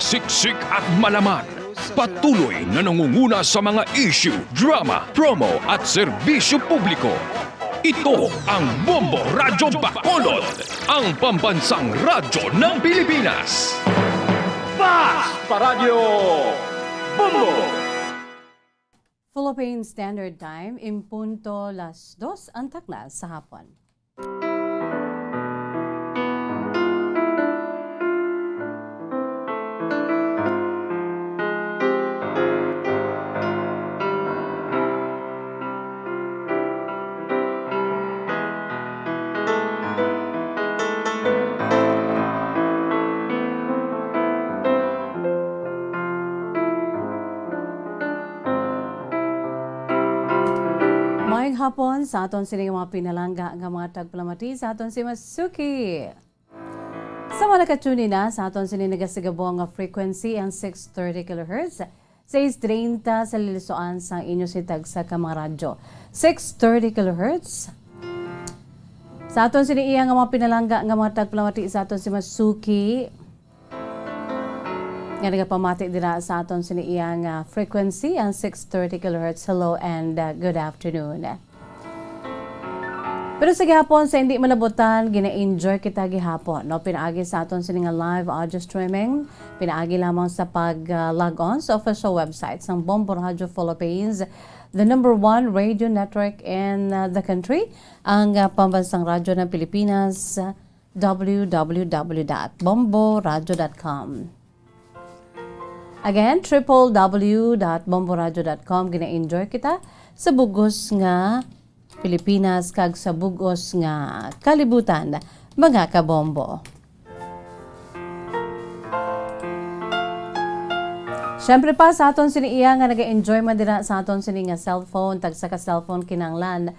Siksik at malaman. Patuloy na nangunguna sa mga issue, drama, promo at serbisyo publiko. Ito ang Bombo Radyo Bacolod, ang pambansang radyo ng Pilipinas. Fast Paradyo Bombo! Philippine Standard Time, impunto 2:00 ang takla sa hapon. Mayong hapon sa aton sining mga pinalangga nga mga tagpalamati sa aton si Masuki. Sa mga nakatuni na sa aton sining nagasigabo nga frequency ang 630 kHz, 630 sa lilisuan sa inyo si tagsa ka mga radyo. 630 kHz. Sa aton sining iya nga mga pinalangga nga mga tagpalamati sa aton si Masuki. Nga nagapamati dira sa aton siniyang frequency ang 630 kHz. Hello and good afternoon. Pero sa gihapon sa hindi malabutan, gina-enjoy kita gihapon. No? Pinaagi sa aton sining live audio streaming. Pinaagi lamang sa pag-log on sa official website ng Bombo Radio Philippines, the #1 radio network in the country, ang pambansang radyo ng Pilipinas, www.bomboradio.com. Again, www.bomboradio.com. Gina-enjoy kita sa bugos nga Pilipinas kag sa bugos nga kalibutan, mga kabombo. Siyempre pa sa aton siniya nga nag-enjoy man dira sa aton sini nga cellphone, tagsa ka cellphone kinanglan.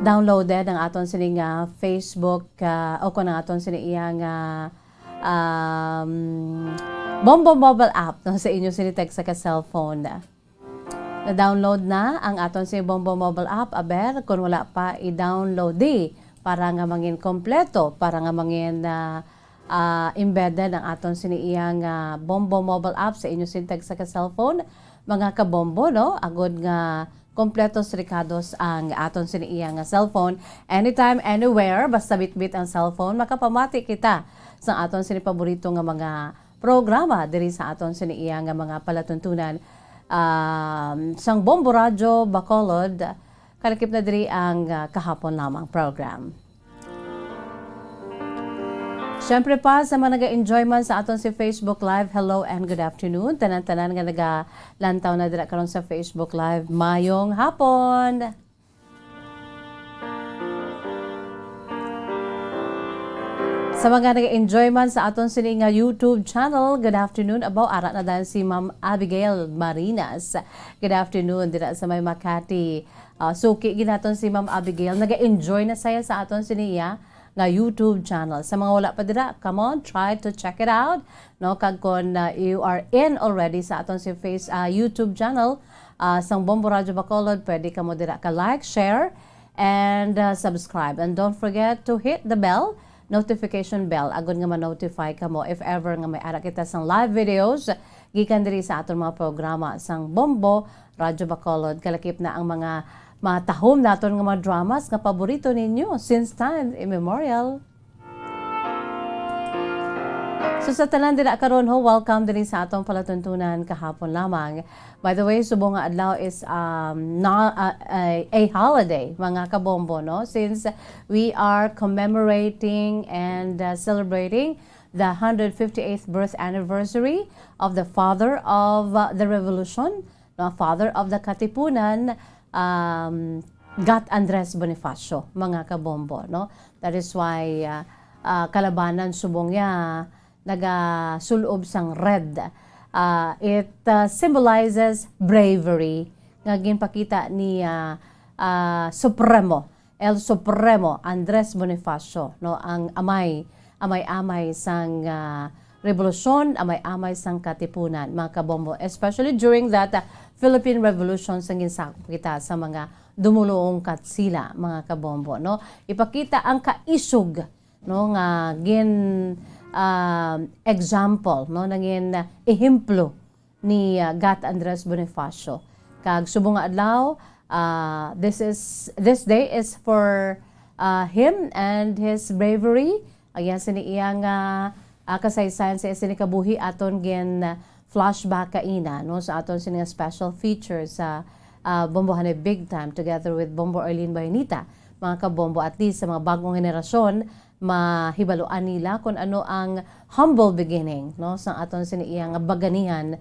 Downloaded ang aton sini nga Facebook o kun ang aton siniya nga Bombo mobile app no, sa inyo sinitag sa ka-cellphone. Na-download na ang aton si Bombo mobile app. Aber, kung wala pa, i-download para nga mangin kompleto, para nga mangin embedded ang aton siniiyang Bombo mobile app sa inyo sinitag sa ka-cellphone. Mga kabombo, no? Agod nga kompletos rikados ang aton siniiyang cellphone. Anytime, anywhere, basta bitbit ang cellphone, makapamati kita sa aton sinipaborito nga mga programa diri sa aton siniiya nga mga palatuntunan sang Bombo Radyo Bacolod. Kalakip na diri ang kahapon lamang program. Siyempre pa sa mga naga-enjoy man sa aton si Facebook Live, hello and good afternoon. Tanan-tanan nga nagalantaw na dira karon sa Facebook Live, mayong hapon. Sa mga nag-enjoy man sa aton sining YouTube channel, good afternoon. Abaw, ara na dahil si Ma'am Abigail Marinas. Good afternoon, dira sa may Makati. Suki ginaton si Ma'am Abigail. Nag-enjoy na saya sa aton siniya nga YouTube channel. Sa mga wala pa dira, come on, try to check it out. No, kag kon you are in already sa aton si YouTube channel, sang Bombo Radyo Bacolod, pwede ka mo dira ka like, share, and subscribe. And don't forget to hit the bell, notification bell, agad nga ma-notify ka mo if ever nga may ara kita sang live videos gikan diri sa aton mga programa sang Bombo Radyo Bacolod. Kalakip na ang mga matahom naton nga mga dramas nga paborito ninyo since time immemorial. So sa tanan dira karon ho, welcome diri sa atong palatuntunan kahapon lamang. By the way, subong nga adlaw is a holiday, mga kabombo, no? Since we are commemorating and celebrating the 158th birth anniversary of the father of the revolution, no? Father of the Katipunan, Gat Andres Bonifacio, mga kabombo, no? That is why kalabanan subong ya nagasulob sang red. It symbolizes bravery nga ginpakita ni El Supremo Andres Bonifacio, no, ang amay sang revolusyon, amay sang katipunan, mga kabombo, especially during that Philippine Revolution sang ginsakop kita sa mga dumuluong katsila, mga kabombo, no. Ipakita ang kaisog, no, nga example, no, nangin ehemplo ni Gat Andres Bonifacio. Kag subong nga adlaw, this day is for him and his bravery. Ayan sini iyang kasaysayan sa sini kabuhi aton gen flashback kaina, no, sa aton sini nga special feature sa Bombo Hanay Big Time together with Bombo Arlene Bayanita. Mga kabombo, at least sa mga bagong henerasyon, mahibaluan nila kung ano ang humble beginning, no, sa aton siniyang baganihan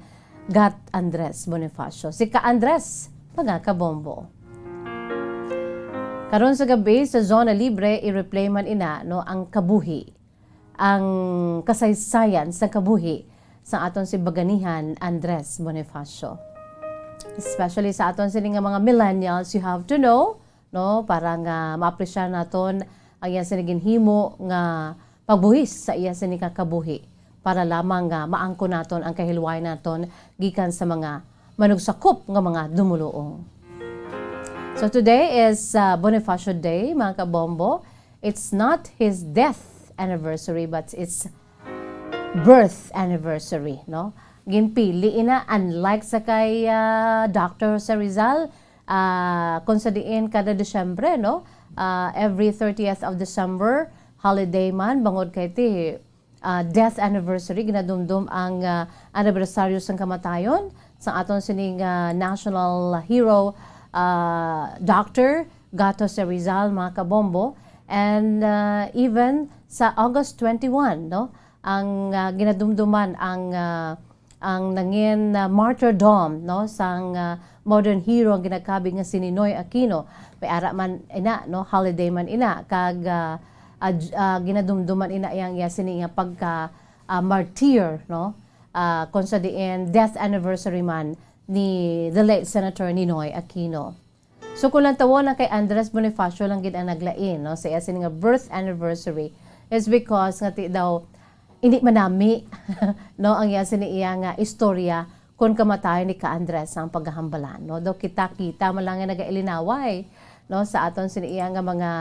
Gat Andres Bonifacio. Si Ka Andres, mga kabombo. Karon sa gabi sa Zona Libre, i-replay man ina, no, ang kabuhi, ang kasaysayan sa kabuhi sa aton si baganihan Andres Bonifacio. Especially sa aton sini nga mga millennials, you have to know, no, para nga maapresiar naton ang iya sinigin himo nga pagbuhis sa iya sini kabuhi para lamang nga maangko naton ang kahilway naton gikan sa mga manugsakop nga mga dumuluong. So today is Bonifacio Day, mga kabombo. It's not his death anniversary but it's birth anniversary, no? Ginpili ina, unlike sa kay Dr. Jose Rizal, kung sa diin kada Desyembre, no? Every 30th of December, holiday man, bangod kay ti death anniversary, ginadumdum ang anibersaryo sang kamatayon sa aton sining national hero, Dr. Gato Jose Rizal, mga kabombo. And even sa August 21, no? Ang ginadumduman ang nangin martyrdom, no, sang modern hero ang ginakabi nga si Ninoy Aquino. May ara man ina, no, holiday man ina, kag ginadumduman ina yang sini nga pagka martyr, no, kung sa diin death anniversary man ni the late Senator Ninoy Aquino. So kung lang tawon na kay Andres Bonifacio lang gid ang naglain, no, sa sini nga birth anniversary is because nga ti daw hindi manami no ang yasin ni iya nga istorya kung kamatayon ni Ka Andres ang paghahambalan, no, do kita man lang nga nagailinaway, no, sa aton siniya nga mga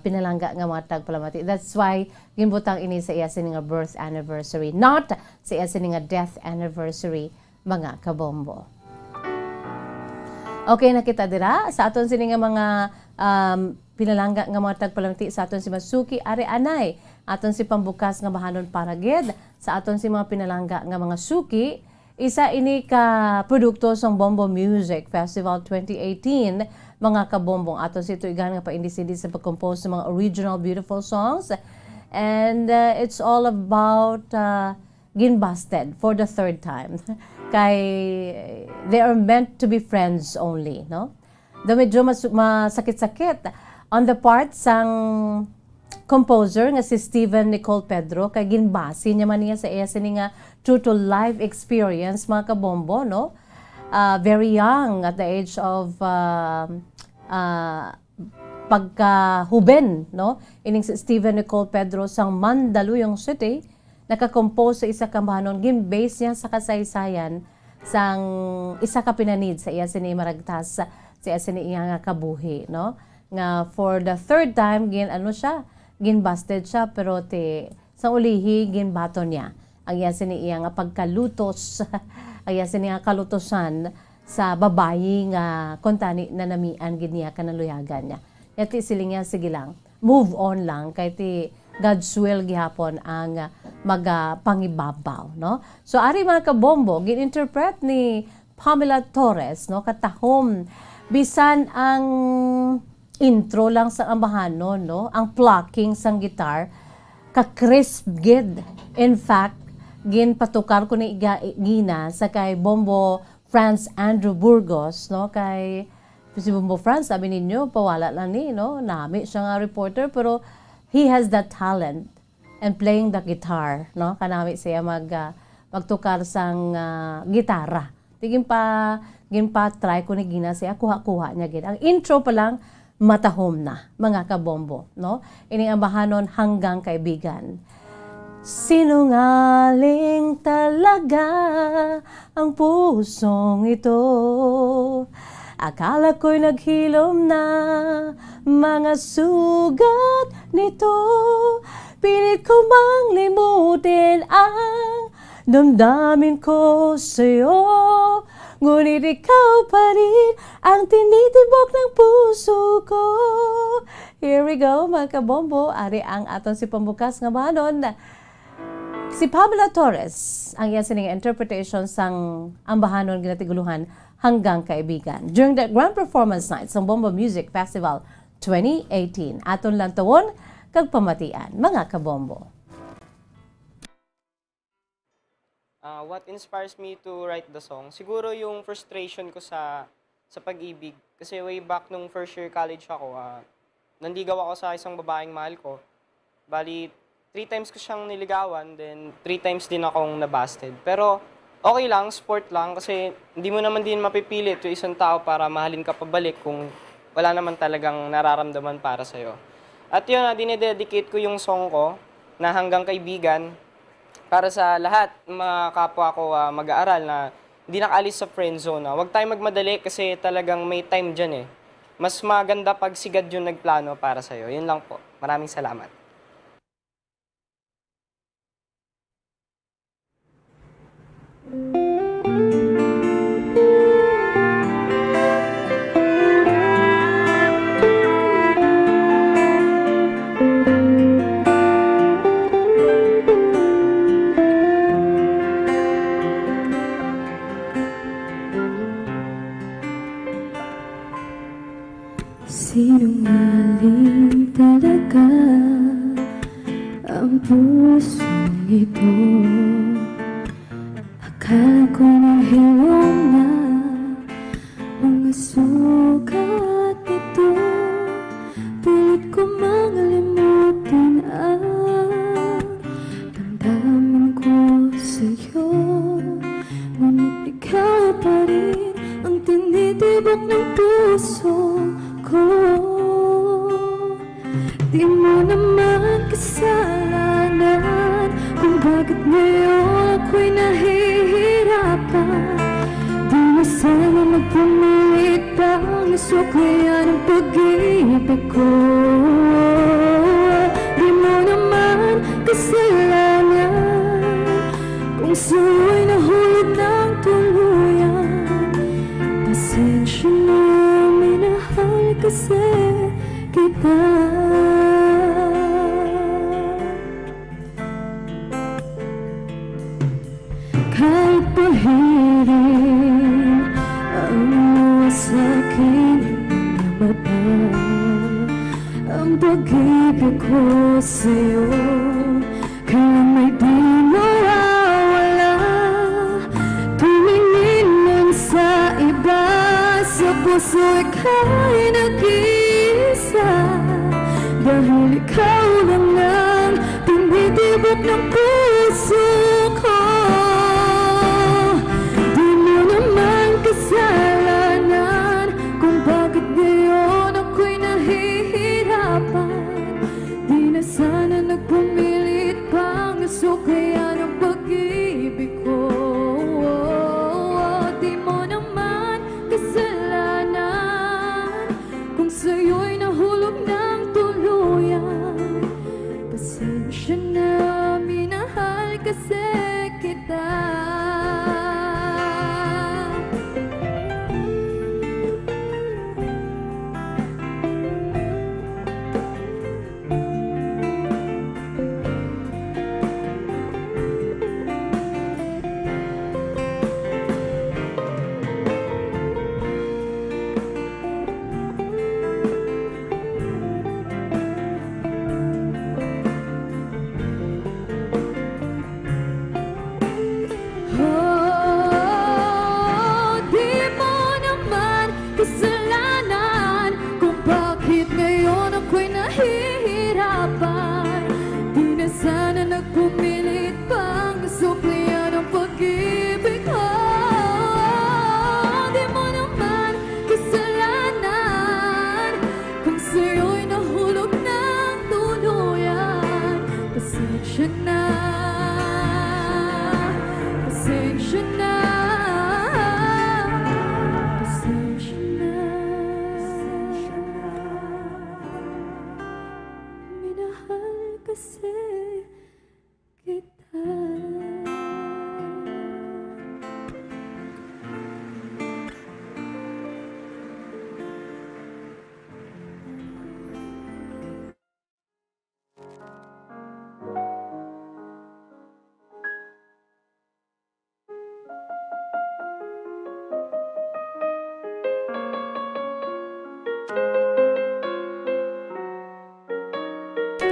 pinalangga nga mga tagpalamati. That's why ginbutang ini sa iya sini nga birth anniversary, not sa iya sini nga death anniversary, mga kabombo. Okay, nakita dira sa aton sini nga mga pinalangga nga mga tagpalamati sa aton si Masuki Ari Anay, aton si pambukas nga bahanon para gid sa aton si mga pinalangga nga mga suki. Isa ini ka produkto sang Bombo Music Festival 2018, mga kabombong. Aton si tuigan nga paindisindi sa pag-compose ng mga original beautiful songs, and it's all about ginbasted for the third time. Kay they are meant to be friends only, no? Do medyo masakit-sakit on the part sang composer nga si Steven Nicole Pedro, kay ginbasi niya man niya sa iya sini nga true to life experience, mga kabombo, no? Very young at the age of pagkahuben, no? Ining si Steven Nicole Pedro sang Mandaluyong City, nakakompose sa isa ka bahanon, gin-base niya sa kasaysayan sang isa ka pinanid sa iya sini maragtas sa iya sini iya nga kabuhi, no? Nga for the third time ginbasted siya, pero sa ulihi ginbato niya ang iya sini iya nga pagkalutos ang iya sini nga kalutosan sa babayi nga kontani na namian gid niya kanaluyagan niya. Yati siling niya, sige lang, move on lang kay ti God's will gihapon ang magapangibabaw, no? So ari mga kabombo, gin-interpret ni Pamela Torres, no, katahom bisan ang intro lang sa ambahanon, no, ang plucking sang gitar ka-crisp gid. In fact, ginpatukar ko ni gina sa kay Bombo Franz Andrew Burgos, no, kay si Bombo Franz, sabi ninyo pawala lang ni, no, nami siya nga reporter, pero he has that talent and playing the guitar, no, kanami siya magtukar sang gitara. Ginpa try ko ni gina siya kuha niya gid. Ang intro pa lang matahom na, mga kabombo, no? Ining ambahanon hanggang kaibigan. Sinungaling talaga ang pusong ito, Akala ko'y naghilom na mga sugat nito. Pilit ko mang limutin ang damdamin ko sa'yo. Ngunit ikaw pa rin ang tinitibok ng puso ko. Here we go, mga kabombo. Ari ang aton si pambukas nga banon. Si Pamela Torres, ang iya sining interpretation sang ambahanon ginatiguluhan hanggang kaibigan during the Grand Performance Night sa Bombo Music Festival 2018. Aton lang tawon kag pamatian, mga kabombo. What inspires me to write the song? Siguro yung frustration ko sa pag-ibig. Kasi way back nung first year college ako, nanligaw ako sa isang babaeng mahal ko. Bali, 3 times ko siyang niligawan, then 3 times din akong nabasted. Pero okay lang, sport lang, kasi hindi mo naman din mapipilit yung isang tao para mahalin ka pabalik kung wala naman talagang nararamdaman para sa'yo. At yun, dinededicate ko yung song ko na Hanggang Kaibigan para sa lahat mga kapwa ko mag-aaral na hindi nakaalis sa friend zone. Huwag tayong magmadali kasi talagang may time dyan eh. Mas maganda pag sigad yung nagplano para sa'yo. Yun lang po. Maraming salamat. Sinungaling talaga ang pusong ito. Akala ko nang hilong na mga sugat nito. Pilit ko makalimutan ang damdamin ko sa'yo. Ngunit ikaw pa rin ang tinitibok ng puso ko. Di mo naman kasalanan kung bakit ngayon ako'y nahihirapan. Di na sana magpumilit pa ang nasuklayan ng pag-ibig ko. Di mo naman kasalanan kung sa'yo'y nahulog ng tuluyan. Pasensya na, minahal kasi kita. Kahit pahirin ang mga sa'kin ng mata, ang pag-ibig ko sa'yo kaya may di mawawala. Tumingin man sa iba, sa puso ika'y nag-iisa. Dahil ikaw lang ang tinitibok ng puso ko. Di mo naman kasalanan kung bakit ngayon ako'y nahihirapan. Di na sana nagpumilit pang nasuklayan ang pag-ibig ko. Di mo naman kasalanan kung sa'yo'y nahulog ng tuluyan. Pasensya na, minahal kasi kita.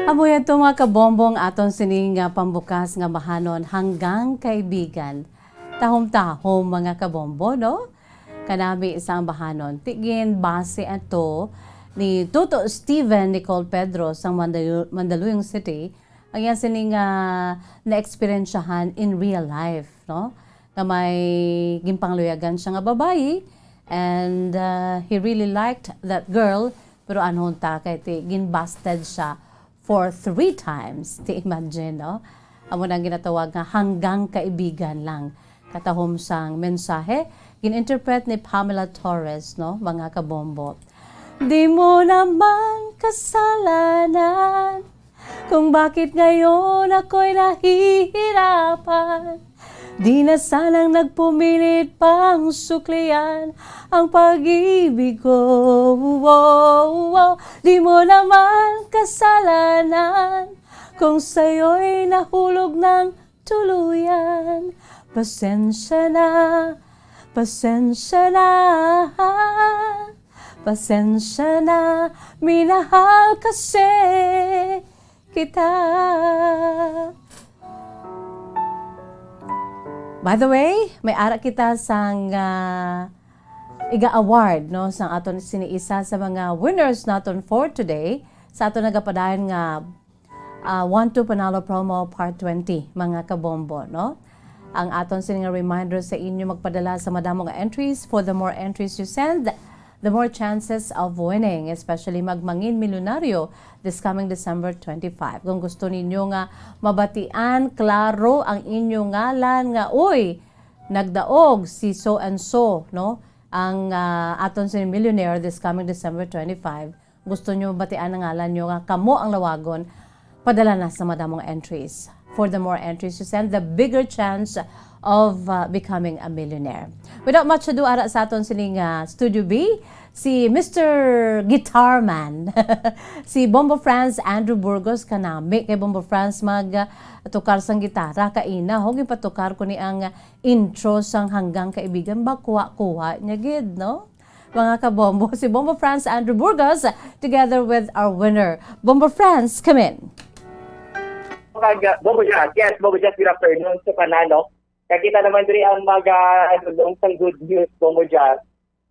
Amoy ito mga kabombong aton sining pambukas nga bahanon hanggang kaibigan. Tahom-tahom mga kabombo, no? Kanami isang bahanon. Tigin base ato ni Tuto Steven Nicole Pedro sa Mandaluyong City. Ang yan sining na-experiensyahan in real life, no? Na may gimpangluyagan siya nga babae and he really liked that girl pero anong ta kay ginbasted siya for 3 times. Imagine, no? Amo nang ginatawag nga hanggang kaibigan lang. Katahom sang mensahe, gininterpret ni Pamela Torres, no? Mga kabombo. Di mo naman kasalanan kung bakit ngayon ako'y nahihirapan. Di na sanang nagpumilit pang suklian ang pag-ibig ko. Di mo naman kasalanan kung sa'yo'y nahulog ng tuluyan. Pasensya na, pasensya na, pasensya na, minahal kasi kita. By the way, may ara kita sang Iga Award, no, sang aton siniisa sa mga winners naton for today sa aton nagapadayon nga 1-2 Panalo Promo Part 20, mga kabombo, no? Ang aton sining reminder sa inyo magpadala sa madamong entries. For the more entries you send, the more chances of winning, especially magmangin milyonaryo this coming December 25. Kung gusto ninyo nga mabatian, klaro ang inyong ngalan nga, uy, nagdaog si so and so, no? Ang aton sining millionaire this coming December 25. Gusto nyo mabatian ang ngalan nyo nga, kamo ang lawagon, padala na sa madamong entries. For the more entries you send, the bigger chance of becoming a millionaire. Without much ado, ara sa aton sining Studio B, si Mr. Guitarman, si Bombo Franz Andrew Burgos kanami. Kay Bombo Franz tukar sang gitara, kaina, huwag ipatukar ko ni ang intro sang hanggang kaibigan, ba kuha-kuha niya gid, no? Mga kabombo, si Bombo Franz Andrew Burgos together with our winner. Bombo Franz, come in. Bobo Jazz, yes, Bobo Jazz, good afternoon sa Panalo. Kakita naman rin ang sang good news, Bobo Jazz.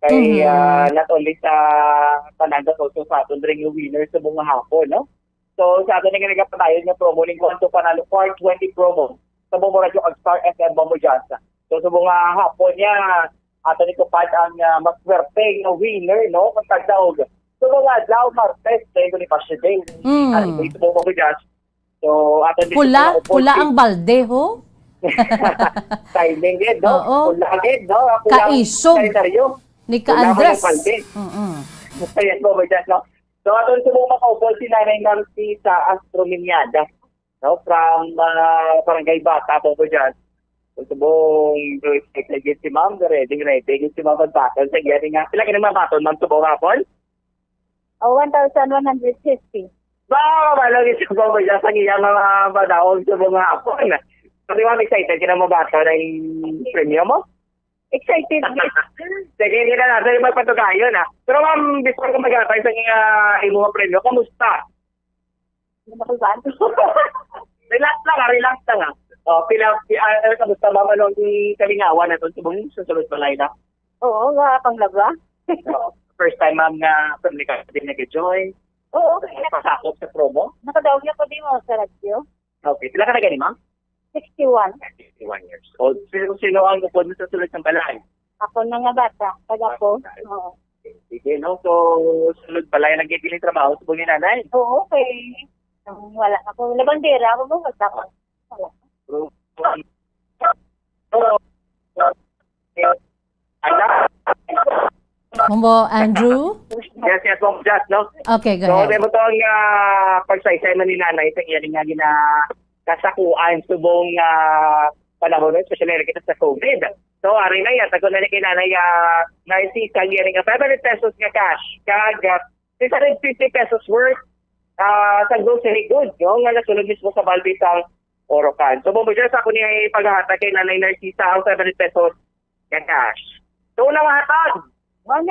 Kay not only sa Panalo, also sa aton rin yung winner sa mga hapon, no? So sa atin nga nagapatayon nga promo ng Kwanto Panalo Part 20 promo sa Bombo Radio Star FM Bombo Jazz. So sa mga hapon niya, atin ito pa ang maswerte ng winner, no? Pagkagdaog. So mga Adlaw Martes, tayo ni Pasha Day. Atin ito Bombo Jazz. So, Pula ang balde, ho? Timing din, no? Oo. Pula din, no? Kaisog. Ni Ka-Andres. Yes, Bobo Jazz, no? So, aton sa mga makaupol si Nanay Nancy sa Astrominiada, no? From Barangay Bata, Bobo Jazz. So, subong expect si Ma'am, ready si Ma'am Baton. Sa gari nga, sila ka naman Baton, Ma'am, subong hapon? 1,150. Malagi sa Bombo Jazz ang iyang mga badaog sa mga hapon. Kasi excited ka na mabata na yung premium mo? Excited. Sige, hindi na natin yung magpatugayon, ha? Pero ma'am, before ko mag-atay sa mga premium, kamusta? Relax lang, ha? Kamusta ma'am, anong kalingawan na ito? Susunod pa na. Oo, nga panglaba. First time ma'am nga, family ka din nag-join. Oo, Pasakop sa promo. nakadaog niya ko din mo sa radyo. Okay, sila ka na gani ma'am? 61. 61 years old. Sino ang upod mo sa sulit ng balay? Ako na nga bata. Pag ako. Oo. Sige, no? So, sulod pala yung nag-iiling trabaho sa buong nanay. Oo, okay. Wala ako. Labandera. Ako ba basta ko? Wala. Bombo Andrew? Yes, Bombo Jazz, no? Okay, go So, ahead. demo to ang pagsaysay na ni nanay sa iyaling nga gina kasakuan subong panahon, especially kita sa COVID. So, ari na yan. Tago na ni kinanay naisisang iyaling nga 500 pesos nga cash. Kagat 650 pesos worth sa grocery goods, no? Nga nasunod mismo sa Balbitang Orocan. So, Bombo Jazz, ako niya ipaghahata kay nanay Narcisa ang 500 pesos nga cash. So, unang hatag! 100.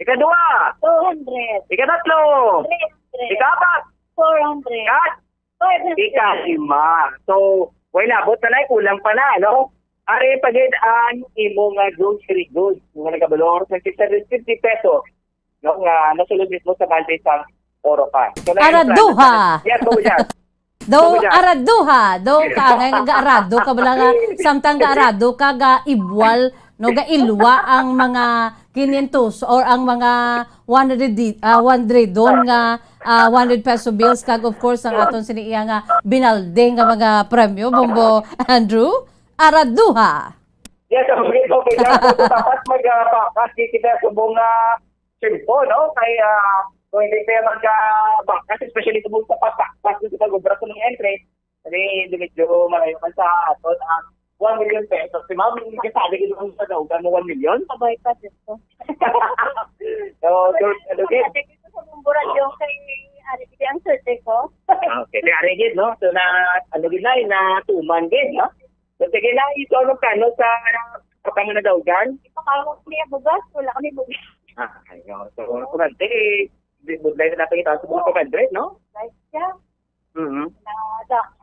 Ikadua! 200. Ikatatlo! 300. Ikapat! 400. Kat, 500. ika-5. So, wala, abot na lang, kulang pa na, no? Are, pag-aan, imo nga grocery goods, nga nagabalong ng 650 pesos, no? Nga, nasulod mismo sa Monday sa Oropan. So, Araduha! Yes, go dyan. Do Dyan. araduha, do ka nga arado ka bala nga samtang ga arado ka ga ibwal no ga ilwa ang mga 500 or ang mga 100 don nga 100 peso bills kag of course ang aton siniya nga binalde nga mga premyo Bombo Andrew araduha. Yes, okay, okay. So, dapat mag-bakas kita sa buong simpo, no? Kaya, kung hindi kayo mag-bakas, especially sa buong papas sa pag-ubra ng entry, kasi medyo malayo man sa aton ang 1 million pesos. Si ma'am, nagkasabi ko naman sa daw, mo 1 million? Sabay pa dito. So, okay. Dito sa Bumburat yung kay Arigid ang surte ko. Okay, kaya rigid, no? So, na 2 months din, no? So, sige na, ito ang kano sa kapang na daw dyan. Ipakawag niya bugas, wala kami bugas. Ayun. So, kumante, budlay na natin ito sa buong kumante, no? Like siya, Mm-hmm.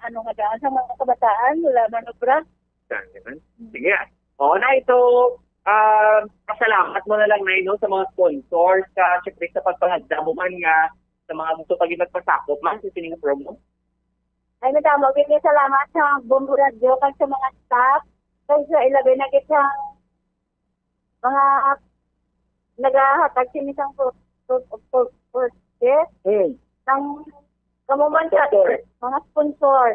ano nga daan sa mga kabataan, wala manubra. Sige. Oo na ito, pasalamat mo na lang na no, sa mga sponsors, syempre sa pagpangagda mo man nga sa mga gusto pag nagpasakop man sa sining promo. Ay, madamo, bigay salamat sa Bombo Radio kag sa mga staff. Kaya sa ilagay na kita mga nagahatag sinisang purchase ng kamuman sa mga sponsor.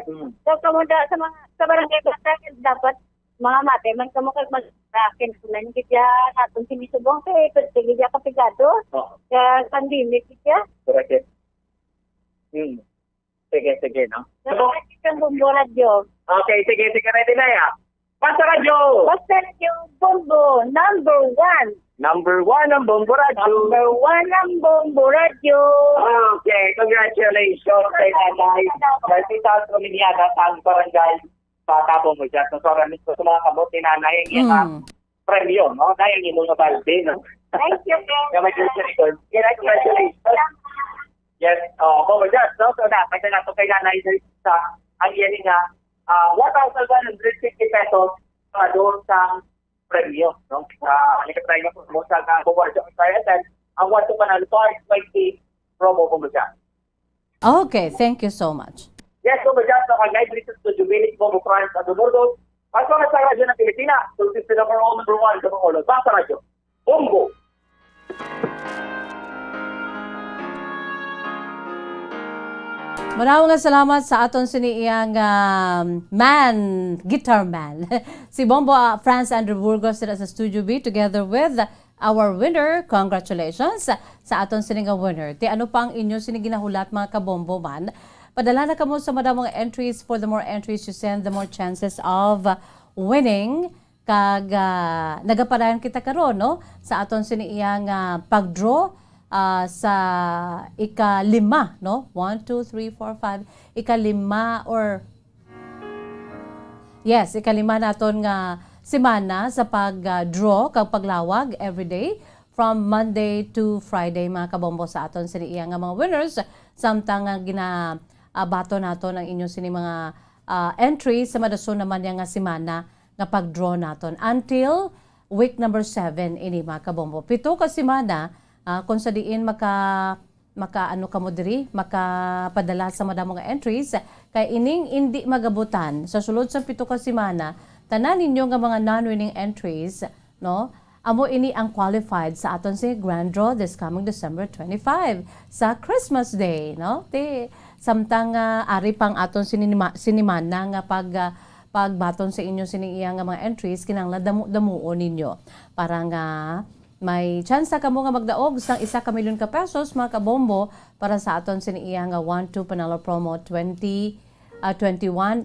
So, kamuda sa mga sa barangay Batang, dapat mga mate, man kamo kag mag-rakin. Kulan kitya natong sinisubong kay sige ka kapigado. Kaya pandemic kitya. Correct. Sige, no? Salamat kitang Bombo Radio. Okay, sige, ready na ya. Basta radyo! Basta yung Bombo, number 1. Number 1 ang Bombo Radio. Number 1 ang Bombo Radio. Okay, congratulations kay Nanay. Kasi sa Romaniana, sa barangay sa Tabong mo dyan. So, maraming sa mga kabot ni Nanay ang iyang premyo, no? Dahil yung mga balde, no? Thank you, Kaya may congratulations. Congratulations. Yes, Bombo dyan, no? So, dapat na nato kay Nanay sa ang iyang nga 1,150 pesos doon sa premyo, no? Halika tayo mo sa Bombo dyan. Kaya ang 1 to panalo 520 promo Bombo dyan. Okay, thank you so much. Yes, Bombo dyan. So, kagay dito sa Jubilee Bombo France at Dumurdo. At sa radyo ng Pilipinas, so this is the number 1 sa mga ulo. Basta radyo. Bombo! Maraming salamat sa aton siniyang guitar man. Si Bombo Franz Andrew Burgos sila sa Studio B together with our winner. Congratulations sa aton siningang winner. Ti ano pa ang inyo siniginahulat mga kabombo man? Padala na kamo sa mga entries. For the more entries you send, the more chances of winning. Kag nagapadayan kita karon no sa aton siniyang pagdraw sa ika-5, no? 1, 2, 3, 4, 5. Ika-5 or yes, ika-5 naton nga semana sa pag-draw kag paglawag everyday from Monday to Friday mga kabombo sa aton siniya nga mga winners samtang nga ginabato naton ang inyong sini mga entry sa madason naman nga semana nga pag-draw naton until week number 7 ini mga kabombo. 7 ka semana kung sa diin maka ano ka mo diri makapadala sa madamo nga entries kay ining hindi magabutan sa sulod sa 7 ka semana tanan ninyo nga mga non-winning entries no amo ini ang qualified sa aton si grand draw this coming December 25 sa Christmas Day no ti samtang ari pang aton sinimana nga pagbaton sa inyo siniya nga mga entries kinahanglan damuon ninyo para nga may chance ka mo nga magdaog sang 1 milyon ka pesos mga kabombo para sa aton siniya nga 1-2 panalo promo 2021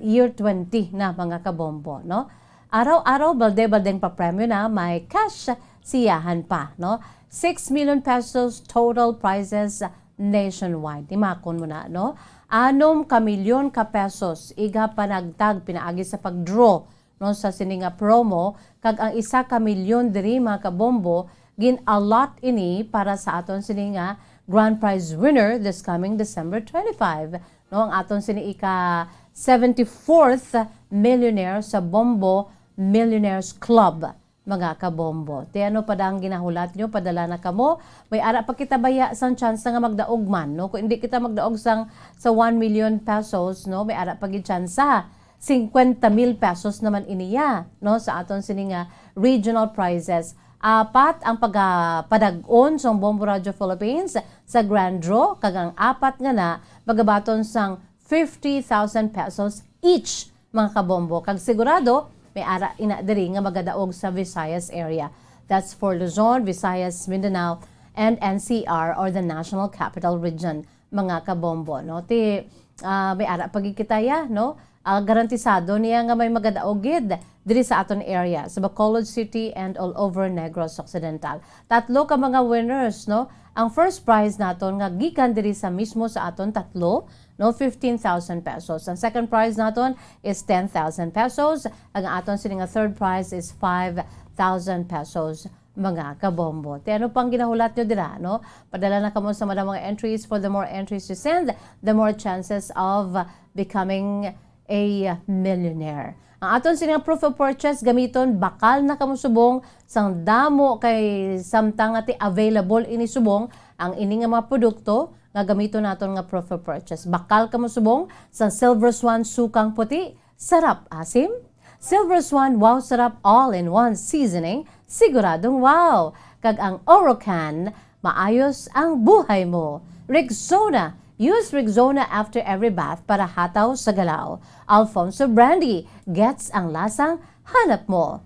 year 20 na mga kabombo no. Araw-araw balde-baldeng pa premyo na may cash siyahan pa no. 6 million pesos total prizes nationwide. Imakon mo na no. 6 milyon ka pesos iga panagtag pinaagi sa pagdraw no sa sininga promo kag ang 1 milyon diri mga kabombo gin-allot ini para sa aton sini nga grand prize winner this coming December 25. No, ang aton siniika 74th millionaire sa Bombo Millionaires Club, mga kabombo. Ti ano pa ang ginahulat nyo, padala na kamo. May ara pa kita baya sang chance nga magdaog man, no? Kung hindi kita magdaog sa 1 million pesos, no? May ara pa gid chance 50,000 pesos naman iniya, no? Sa aton sininga regional prizes. Apat ang pagpadag-on sa Bombo Radio Philippines sa Grand Draw, kagang apat nga na magabaton sang 50,000 pesos each, mga kabombo. Kag sigurado, may ara ina diri nga magadaog sa Visayas area. That's for Luzon, Visayas, Mindanao, and NCR or the National Capital Region, mga kabombo. No? May ara pagkikitaya, no? Garantisado niya nga may magadaog gid diri sa aton area, sa Bacolod City and all over Negros Occidental. Tatlo ka mga winners, no? Ang first prize naton nga gikan diri sa mismo sa aton tatlo, no, 15,000 pesos. Ang second prize naton is 10,000 pesos. Ang aton sininga third prize is 5,000 pesos, mga kabombo. Ti ano pang ginahulat nyo dira, no? Padala na kamo sa mga entries. For the more entries you send, the more chances of becoming a millionaire. Ang aton sininga proof of purchase gamiton bakal na kamo subong sang damo kay samtang ati available ini subong ang ini nga mga produkto nga gamiton naton nga proof of purchase. Bakal kamo subong sang Silver Swan sukang puti, sarap asim. Silver Swan wow sarap all-in-one seasoning, siguradong wow. Kag ang Orocan, maayos ang buhay mo. Rexona, use Rexona after every bath para hataw sa galaw. Alfonso Brandy, gets ang lasang hanap mo.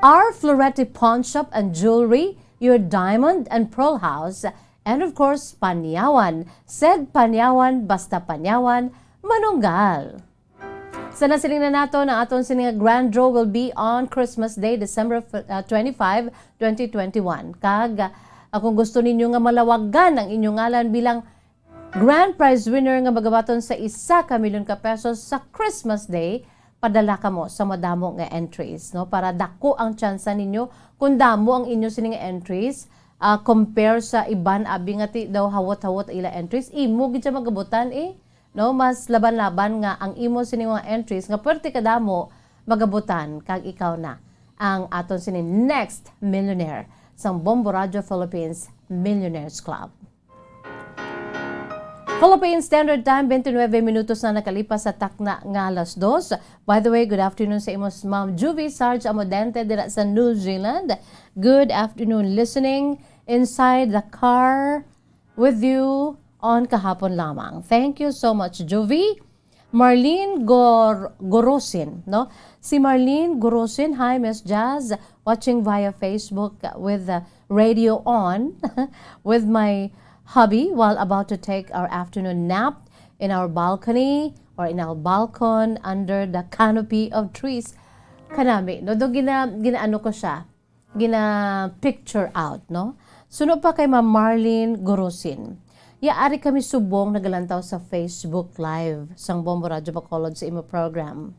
Our Florete Pawn Shop and Jewelry, your diamond and pearl house. And of course, Panyawan. Said Panyawan, basta Panyawan, manunggal. Sa nasiling na nato na aton sininga grand draw will be on Christmas Day, December 25, 2021. Kag, kung gusto ninyo nga malawagan ang inyong ngalan bilang grand prize winner nga magabaton sa 1 milyon ka pesos sa Christmas Day, padala kamo sa madamo nga entries, no? Para dako ang tsansa ninyo kung damo ang inyo sining entries compare sa iban abi nga ti daw hawot-hawot ila entries, imo gid siya magabutan no? Mas laban-laban nga ang imo sining mga entries nga perti kadamo magabutan kag ikaw na ang aton sining next millionaire sa Bombo Radio Philippines Millionaires Club. Philippine Standard Time, 29 minutos na nakalipas sa takna nga alas 2. By the way, good afternoon sa imos Ma'am Juvie Sarge Amodente dira sa New Zealand. Good afternoon listening inside the car with you on kahapon lamang. Thank you so much, Juvie. Marlene Gorosin, no? Si Marlene Gorosin, hi Miss Jazz, watching via Facebook with the radio on with my hubby while about to take our afternoon nap in our balcony or in our balcony under the canopy of trees. Kanami, no? Do ginaano ko siya, gina-picture out, no? Suno pa kay Ma'am Marlene Gorosin. Yaari kami subong nagalantaw sa Facebook Live sang Bombo Radio Bacolod sa imo program.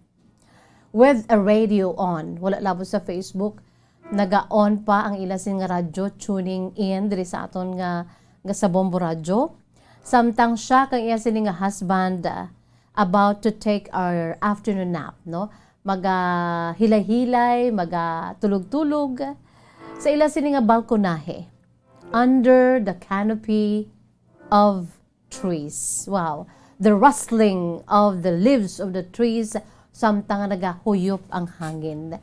With a radio on. Wala labo sa Facebook. Naga-on pa ang ilasin nga radyo tuning in diri sa aton nga sa Bombo Radio. Samtang siya kang iya sini nga husband about to take our afternoon nap, no? Maga hilay-hilay, maga tulog-tulog sa ila sini nga balkonahe under the canopy of trees. Wow. The rustling of the leaves of the trees samtang nagahuyop ang hangin.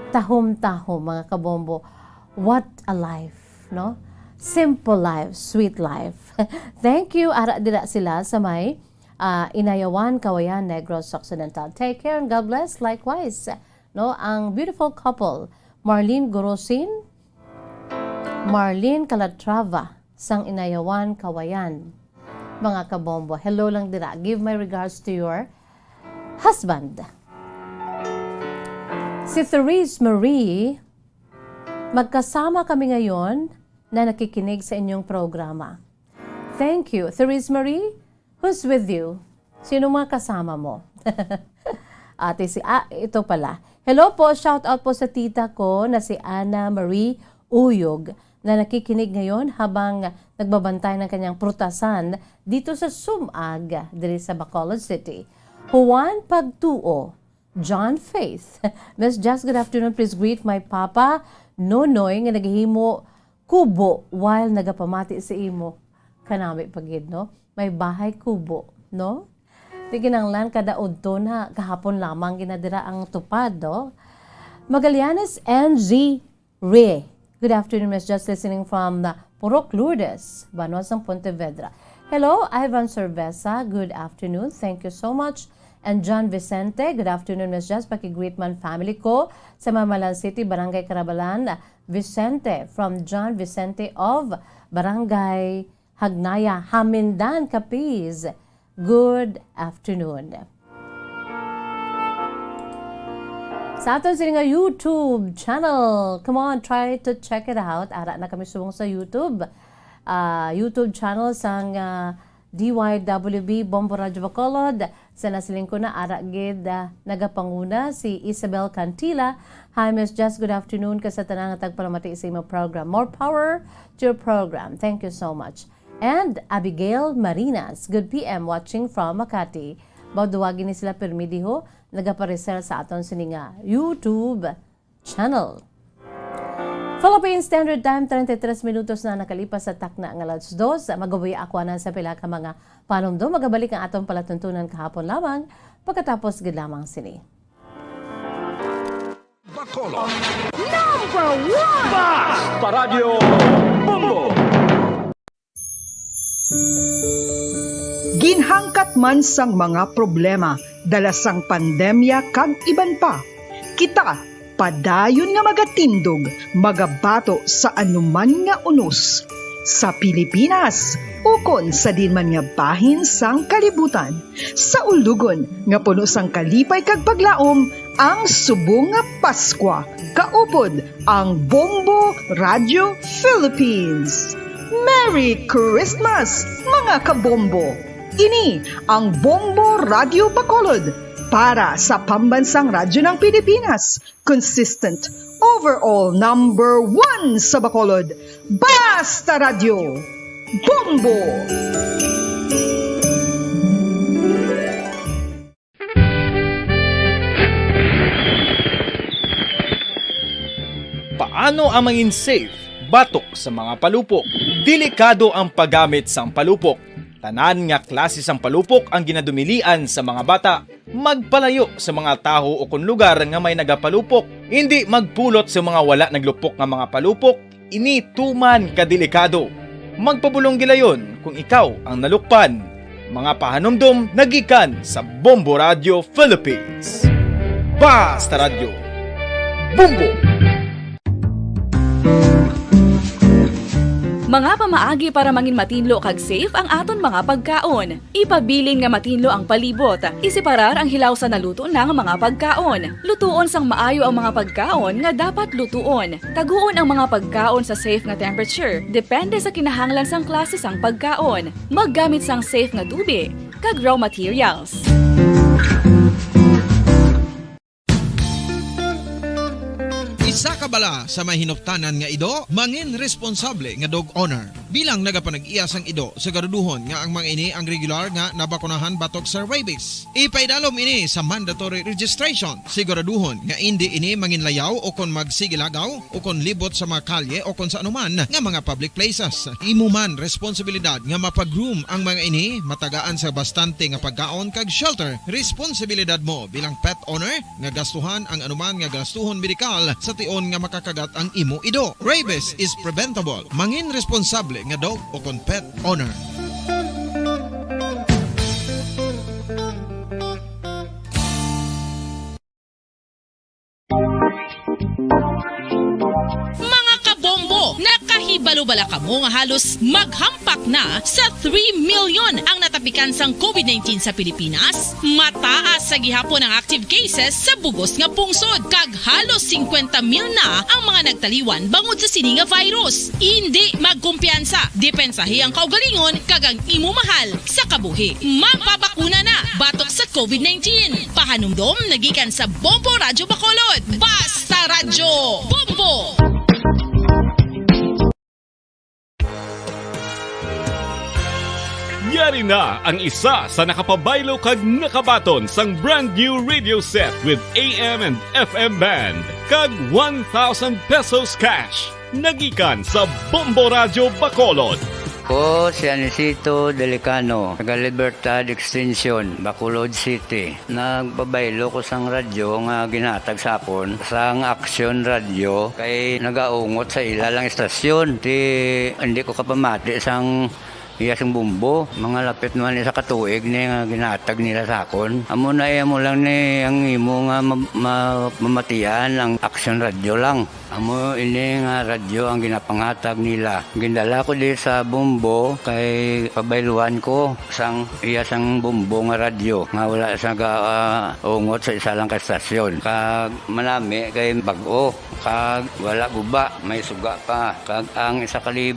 Tahom-tahom, mga kabombo. What a life, no? Simple life, sweet life. Thank you. Ara dira sila sa may Inayawan, Kawayan, Negros Occidental. Take care and God bless. Likewise, no, ang beautiful couple, Marlene Gorosin, Marlene Calatrava, sang Inayawan, Kawayan. Mga kabombo, hello lang dira. Give my regards to your husband. Si Therese Marie, magkasama kami ngayon na nakikinig sa inyong programa. Thank you. Therese Marie, who's with you? Sino mga kasama mo? Ate ito pala. Hello po, shout out po sa tita ko na si Ana Marie Uyog na nakikinig ngayon habang nagbabantay ng kanyang prutasan dito sa Sumag, diri sa Bacolod City. Juan Pagtuo, John Faith. Miss Jess, good afternoon. Please greet my papa, Nonoy, nga naghihimo kubo while nagapamati sa imo. Kanami pagid, no? May bahay kubo, no? Di kinanglan kada udto na kahapon lamang ginadira ang tupad, no? Magallanes NG Ray. Good afternoon, Miss Just listening from the Purok Lourdes, Banosang Pontevedra. Hello, Ivan Cerveza. Good afternoon. Thank you so much. And John Vicente. Good afternoon, Miss Just. Paki-greet man family ko sa Mamalan City, Barangay Carabalan. Vicente from John Vicente of Barangay Hagnaya, Hamindan, Capiz. Good afternoon. Sa aton sila nga YouTube channel. Come on, try to check it out. Ara na kami subong sa YouTube. YouTube channel sang DYWB Bombo Radio Bacolod. Sa nasiling ko na ara gid nagapanguna si Isabel Cantila. Hi, Miss Jess. Good afternoon. Kasatanang tagpalamati sa imong program. More power to your program. Thank you so much. And Abigail Marinas, good PM watching from Makati. Bawduwagin ni sila permidiho, nagaparesel sa aton sininga YouTube channel. Philippine Standard Time, 33 minutos na nakalipas sa takna ng alas 2. Magabuhi ako na sa pila ka mga panumdo. Magabalik ang atong palatuntunan kahapon lamang, pagkatapos gid lamang sini. Bacolod. Basta Radio Bombo! Ginhangkat man sang mga problema, dala sang pandemya kag iban pa. Kita, padayon nga magatindog, magabato sa anuman nga unos. Sa Pilipinas, ukon sa dinman nga bahin sang kalibutan. Sa ulugon, nga puno sang kalipay kag paglaom, ang subong nga Paskwa. Kaupod, ang Bombo Radio Philippines. Merry Christmas, mga kabombo! Ini ang Bombo Radio Bacolod para sa pambansang radyo ng Pilipinas. Consistent, overall number 1 sa Bacolod. Basta Radio Bombo! Paano ang mangin safe batok sa mga palupok? Delikado ang paggamit sang palupok. Tanan nga klase sang palupok ang ginadumilian sa mga bata. Magpalayo sa mga taho o kun lugar nga may nagapalupok. Hindi magpulot sa mga wala naglupok nga mga palupok. Ini tuman kadelikado. Magpabulong gilayon kung ikaw ang nalukpan. Mga pahanumdom nagikan sa Bombo Radio Philippines. Basta Radio Bombo! Mga pamaagi para mangin matinlo kag safe ang aton mga pagkaon. Ipabilin nga matinlo ang palibot. Isiparar ang hilaw sa naluto ng mga pagkaon. Lutuon sang maayo ang mga pagkaon nga dapat lutuon. Taguon ang mga pagkaon sa safe nga temperature. Depende sa kinahanglan sang klase sang pagkaon. Maggamit sang safe nga tubig kag raw materials. Isa ka bala sa may hinuptanan nga ido, mangin responsable nga dog owner. Bilang nagapanag-iyas ang ido, siguraduhon nga ang mga ini ang regular nga nabakunahan batok sa rabies. Ipaidalom ini sa mandatory registration. Siguraduhon nga hindi ini manginlayaw o kon magsigilagaw o kon libot sa mga kalye o kon sa anuman nga mga public places. Imo man responsibilidad nga mapag-groom ang mga ini, matagaan sa bastante nga pagkaon kag shelter. Responsibilidad mo bilang pet owner nga gastuhan ang anuman nga gastuhon medikal sa tion nga makakagat ang imo ido. Rabies is preventable. Mangin responsable nga dog o kon pet owner. Mga kabombo, nakahibalo-bala ka mo nga halos maghampak na sa 3 million ang natapikan sang COVID-19 sa Pilipinas. Mataas sa gihapon ang active cases sa bugos nga pungsod kag halos 50,000 na ang mga nagtaliwan bangod sa sini nga virus. Hindi magkumpiyansa, depensahi ang kaugalingon kag ang imo mahal sa kabuhi. Magpabakuna na batok sa COVID-19. Pahanumdom nagikan sa Bombo Radio Bacolod. Basta Radio Bombo! na ang isa sa nakapabaylo kag nakabaton sang brand new radio set with AM and FM band kag 1,000 pesos cash. Nagikan sa Bombo Radio Bacolod. Ko si Anisito Delicano, taga Libertad Extension, Bacolod City. Nagbabaylo ko sang radyo nga ginatag sapon sang Action Radio kay nagaungot sa ilalang estasyon. Hindi ko kapamati sang iyasang bumbo, mga lapit naman sa katuig ni nga ginatag nila sakon. Amo na mo lang ni ang imo nga mamatian ang Action Radio lang. Amo ini nga radyo ang ginapangatag nila. Gindala ko di sa bumbo kay pabayluan ko sang iyasang bumbo nga radyo nga wala sa ungot sa isa lang ka estasyon. Kag manami kay bag-o, kag wala guba, may suga pa. Kag ang 1,000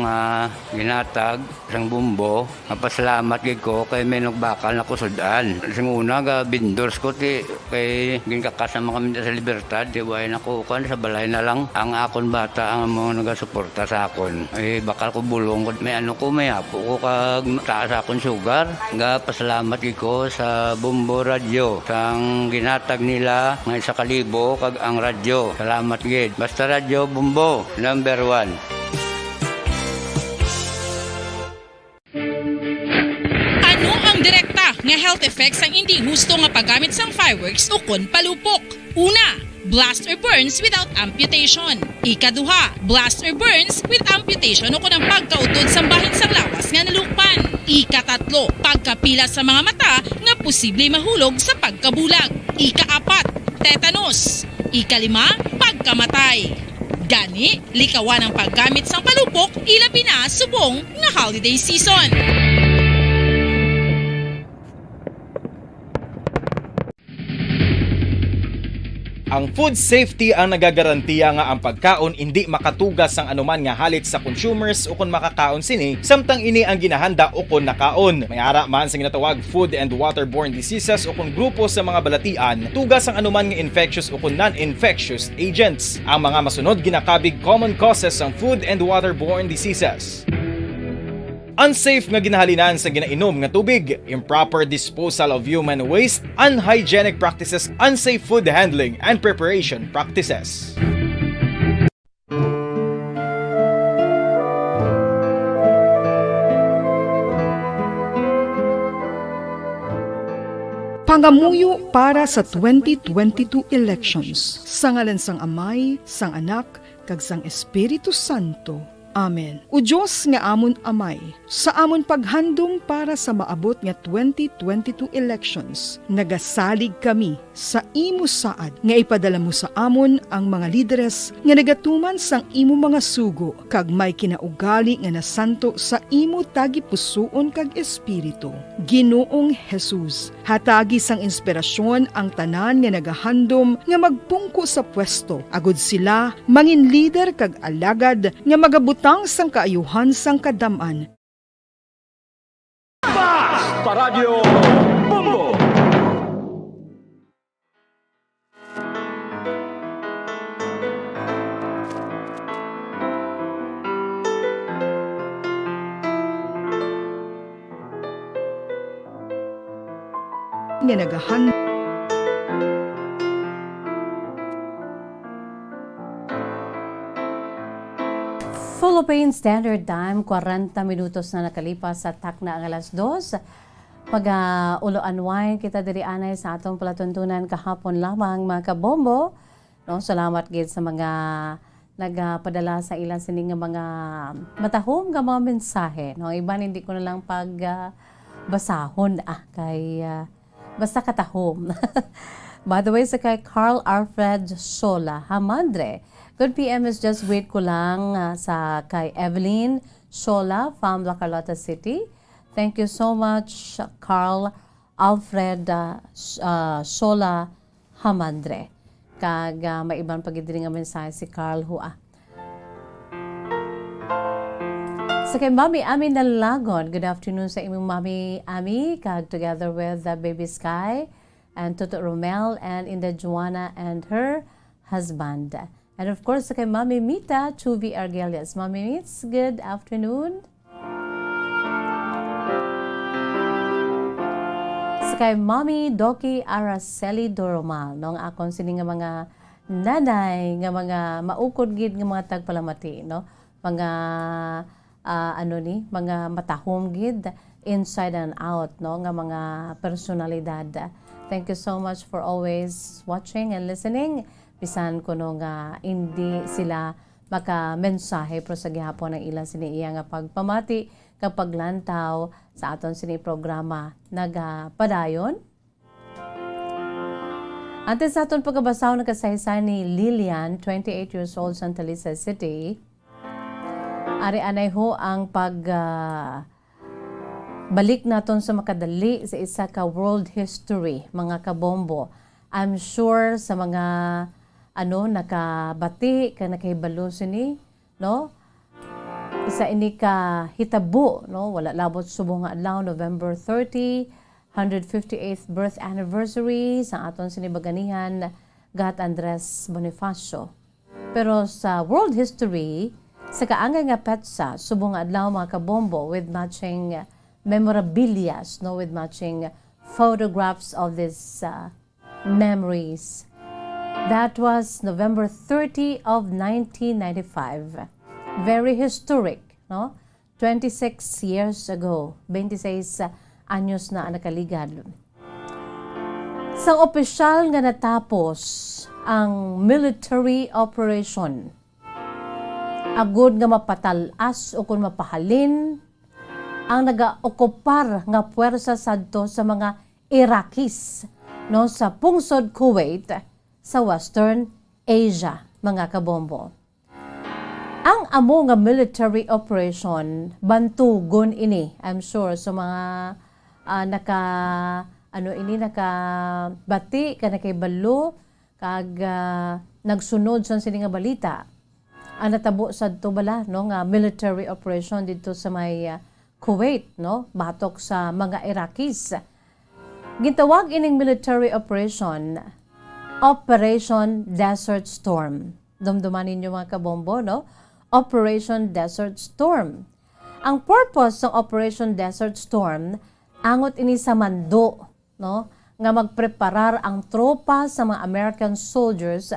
nga ginatag sang bumbo, mapasalamat gid ko kay may nagbakal na kusudan. Sing una ga vendors ko ti kay ginkakasama kami sa Libertad, di way nakukuan sa balay na lang ang akon bata ang mga nagasuporta sa akon. Bakal ko bulong ko may may apo ko kag taas akon sugar. Ga pasalamat gid ko sa Bombo Radio sang ginatag nila nga 1,000 kag ang radyo. Salamat gid. Basta Radio Bombo number 1. Direkta nga health effects ang hindi husto nga paggamit sang fireworks o kon palupok. Una, blast or burns without amputation. Ikaduha, blast or burns with amputation o kon ang pagkautod sa bahin sang lawas nga nalukpan. Ikatatlo, pagkapila sa mga mata nga posible mahulog sa pagkabulag. Ikaapat, tetanus. Ikalima, pagkamatay. Gani, likawan ang paggamit sang palupok ilabi na subong nga holiday season. Ang food safety ang nagagarantiya nga ang pagkaon hindi makatugas ang anuman nga halit sa consumers o kung makakaon sini, samtang ini ang ginahanda o kung nakaon. May ara man sa ginatawag food and waterborne diseases o kung grupo sa mga balatian, tugas ang anuman nga infectious o kung non-infectious agents. Ang mga masunod ginakabig common causes ng food and waterborne diseases. Unsafe nga ginahalinan sa ginainom nga tubig, improper disposal of human waste, unhygienic practices, unsafe food handling, and preparation practices. Pangamuyo para sa 2022 elections. Sa ngalan sang Amay, sang Anak, kag sang Espiritu Santo. Amen. O Diyos nga amon Amay, sa amon paghandom para sa maabot nga 2022 elections, nagasalig kami sa imo saad nga ipadala mo sa amon ang mga lideres nga nagatuman sang imo mga sugo kag may kinaugali nga nasanto sa imo tagipusoon kag espiritu. Ginoong Jesus, hatagi sang inspirasyon ang tanan nga nagahandom nga magpungko sa pwesto, agud sila mangin lider kag alagad nga magabutang sang kaayuhan sang kadaman. Basta Radio Bombo! Nga nagahandom Philippine Standard Time, 40 minutos na nakalipas sa takna ang alas 2. Pag-ulo-unwind kita diri anay sa atong palatuntunan kahapon lamang mga kabombo. No, salamat gid sa mga nagpadala sa ilang sining nga mga matahom nga mga mensahe. No, iban hindi ko na lang basahon kay basta katahom. By the way, sa kay Carl Alfred Sola Hamandre. Good PM is just wait ko lang sa kay Evelyn Sola from La Carlota City. Thank you so much, Carl Alfred Sola Hamandre. Kag may ibang pagidiri nga mensahe si Carl Hua. Sa kay Mami Ami Nalagon, good afternoon sa imong Mami Ami, kag together with Baby Sky and Toto Romel and Inda Joanna and her husband. And of course, sa kay Mami Mita Chuvi Argelias. Mami Mits, good afternoon. Sa kay Mommy Doki Araceli Doromal, no? Ang akong sini nga mga nanay, nga mga maukod gid nga mga tagpalamati, no? Mga mga matahom gid inside and out, no? Nga mga personalidad. Thank you so much for always watching and listening. Bisan ko no nga hindi sila maka-mensahe pero sa gihapon ng ilang siniiya nga pagpamati kapag lantaw sa aton sini programa nagapadayon. Ante sa aton pagkabasaw ng kasaysayan ni Lilian, 28 years old, Santa Lucia City. Ari-anay ho ang balik naton sa makadali sa isa ka world history, mga kabombo. I'm sure sa mga nakabati ka nakahibalo sini, no? Isa ini ka hitabo, no? Wala labot subong nga adlaw, November 30, 158th birth anniversary sa aton sinibaganihan Gat Andres Bonifacio. Pero sa world history, sa kaangay nga petsa subong nga adlaw mga kabombo with matching memorabilia, no? With matching photographs of these memories. That was November 30 of 1995. Very historic, no? 26 years ago, 26 anyos na nakaligad. Sa opisyal nga natapos ang military operation, agud nga mapatalas o kung mapahalin ang naga-okupar nga puwersa sadto sa mga Iraqis, no, sa pungsod Kuwait sa Western Asia, mga kabombo. Ang amo nga military operation bantugon ini, I'm sure sa mga nakabati ka nakaibalo kag nagsunod sa sini nga balita. Ang natabo sadto bala, no, nga military operation dito sa may Kuwait, no, batok sa mga Iraqis. Gitawag ining military operation Operation Desert Storm. Dumduman ninyo mga kabombo, no? Operation Desert Storm. Ang purpose ng Operation Desert Storm, angot ini sa mando, no? Nga magpreparar ang tropa sa mga American soldiers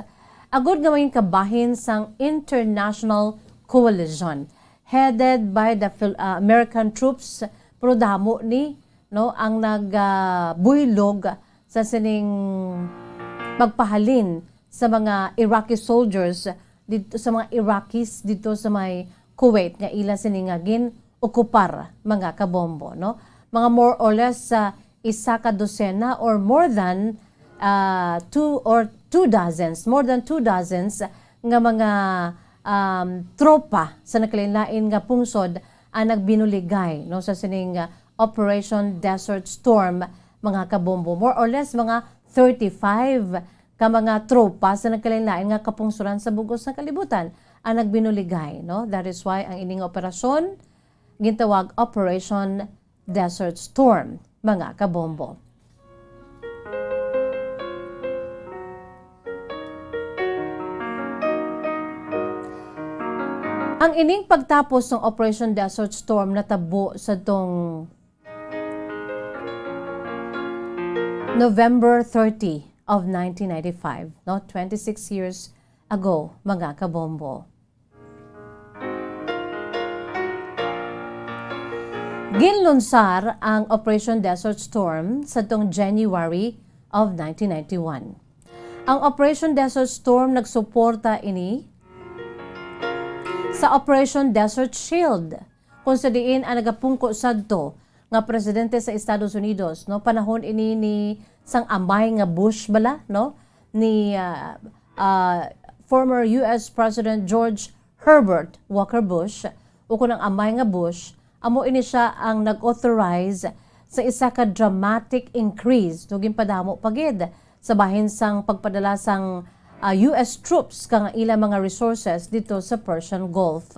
agud nga maging kabahin sang international coalition headed by the American troops pero damo ni, no, ang nagbuylog sa sining magpahalin sa mga Iraqi soldiers dito sa mga Iraqis dito sa may Kuwait nga ila siningagin okupar, mga kabombo, no? Mga more or less isa ka dosena or more than more than two dozens nga mga tropa sa nakalain-lain nga pungsod ang nagbinuligay, no, sa sining Operation Desert Storm, mga kabombo. More or less mga 35 ka mga tropa sa nagkalain-lain nga kapungsuran sa bugos ng kalibutan ang nagbinuligay, no? That is why ang ining operasyon gintawag Operation Desert Storm, mga kabombo. Ang ining pagtapos ng Operation Desert Storm natabo sa tong November 30 of 1995, no? 26 years ago, mga kabombo. Ginlunsar ang Operation Desert Storm sa tong January of 1991. Ang Operation Desert Storm nagsuporta ini sa Operation Desert Shield, kung sa diin ang nagapungko sadto nga presidente sa Estados Unidos, no, panahon ini ni sang amay nga Bush bala, no, ni former US President George Herbert Walker Bush, o kunang amay nga Bush, amo ini siya ang nag-authorize sa isa ka dramatic increase no ginpadamo pagid sa bahin sang pagpadala sang US troops kang ilang mga resources dito sa Persian Gulf.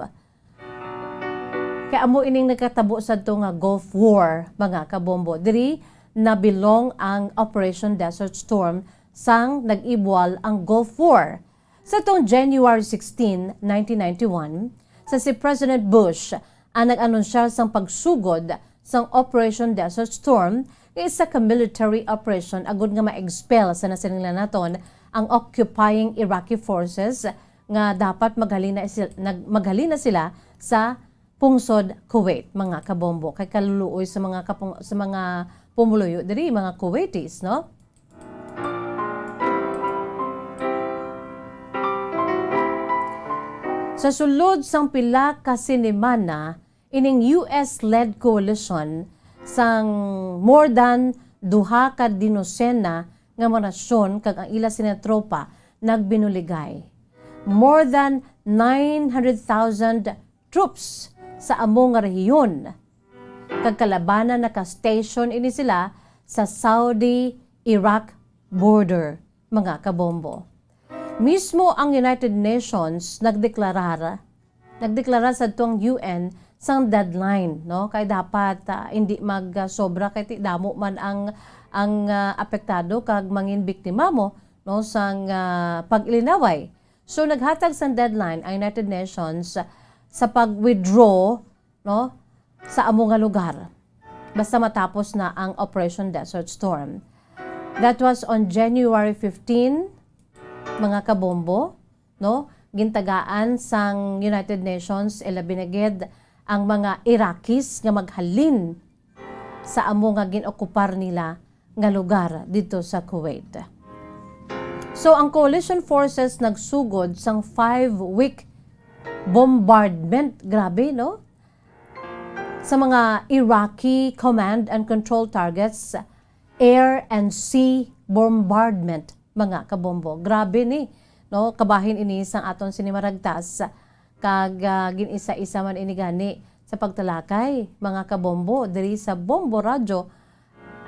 Kaya amo ining nagkatabo sa ito nga Gulf War, mga kabombo. Diri nabilong ang Operation Desert Storm sang nag-ibwal ang Gulf War. Sa itong January 16, 1991, sa si President Bush ang nag-anunsyar sang pagsugod sang Operation Desert Storm nga isa ka military operation agud nga ma-expel sa nasininglan naton ang occupying Iraqi forces nga dapat maghalina sila sa pungsod Kuwait, mga kabombo. Kay kaluluoy sa mga pumuluyo diri mga Kuwaitis, no? Sa sulod sang pila ka sinimana, ining US-led coalition sang more than duha ka dinosena nga mga nasyon kag ang ila sina tropa nagbinuligay. More than 900,000 troops sa among nga rehiyon. Kag kalabanan naka-station ini sila sa Saudi-Iraq border, mga kabombo. Mismo ang United Nations nagdeklara sa tuang UN sang deadline, no? Kay dapat hindi magsobra kay damo man ang apektado kag mangin biktima mo, no, sang pag-ilinaway. So naghatag sang deadline ang United Nations sa pag-withdraw, no, sa among nga lugar basta matapos na ang Operation Desert Storm. That was on January 15, mga kabombo, no? Gintagaan sang United Nations ilabinagid ang mga Iraqis nga maghalin sa amo nga ginokupar nila nga lugar dito sa Kuwait. So ang coalition forces nagsugod sang 5-week bombardment, grabe, no? Sa mga Iraqi command and control targets, air and sea bombardment, mga kabombo. Grabe ni, no? Kabahin ini sang aton sinimaragtas kag ginisa-isa man ini gani sa pagtalakay, mga kabombo diri sa Bombo Radyo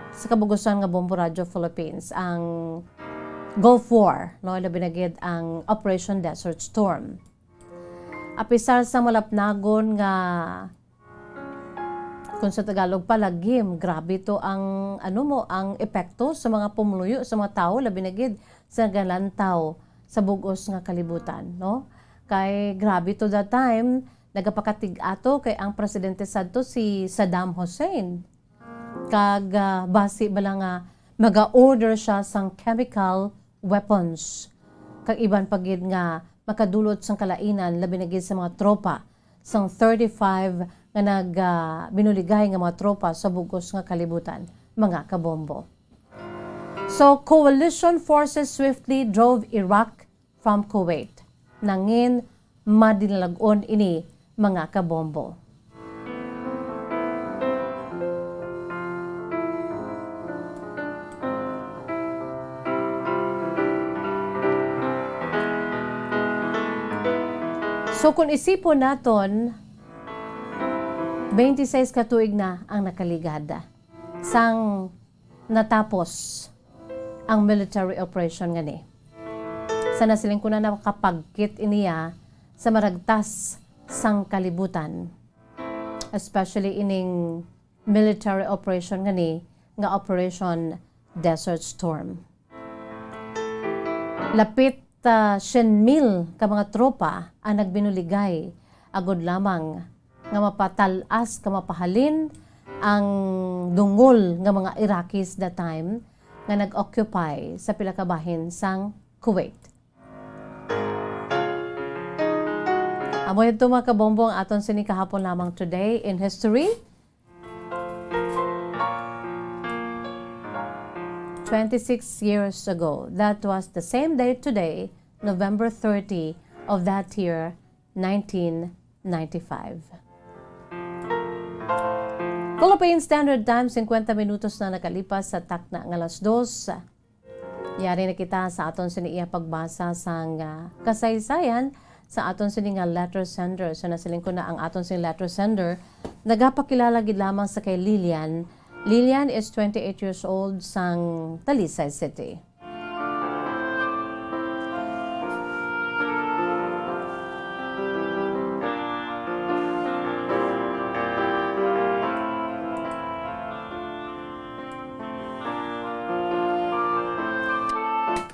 sa kabugusan nga Bombo Radyo Philippines ang Gulf War, no, labinagid ang Operation Desert Storm. Apisar sa malapnagon nga kung sa Tagalog palagim, grabe to ang ang epekto sa mga pumuluyo sa mga tao labinagid sa galantaw sa bugos nga kalibutan, no? Kay grabe to that time nagapakatig ato kay ang presidente sadto si Saddam Hussein. Kag basi bala nga maga-order siya sang chemical weapons. Kag iban pagid nga makadulot sang kalainan labinagid sa mga tropa sang 35 nga binuligay nga mga tropa sa bugos nga kalibutan, mga kabombo. So, coalition forces swiftly drove Iraq from Kuwait. Nangin madinalagon ini, mga kabombo. So, kung isipon naton, 26 ka tuig na ang nakaligada sang natapos ang military operation ngani. Sa nasiling ko na nakapagkit iniya sa maragtas sang kalibutan. Especially ining military operation ngani nga Operation Desert Storm. Lapit 100,000 ka mga tropa ang nagbinuligay agod lamang nga mapatalas ka mapahalin ang dungol nga mga Iraqis that time nga nag-occupy sa pila ka bahin sang Kuwait. Amo ito mga kabombo ang aton sini kahapon lamang today in history. 26 years ago, that was the same day today, November 30 of that year, 1995. Philippine Standard Time, 50 minutos na nakalipas sa takna ng alas 2. Yari na kita sa aton siniya pagbasa sang kasaysayan sa aton sininga letter sender. So nasiling ko na ang aton sining letter sender. Nagapakilala gid lamang sa kay Lilian. Lilian is 28 years old sang Talisay City.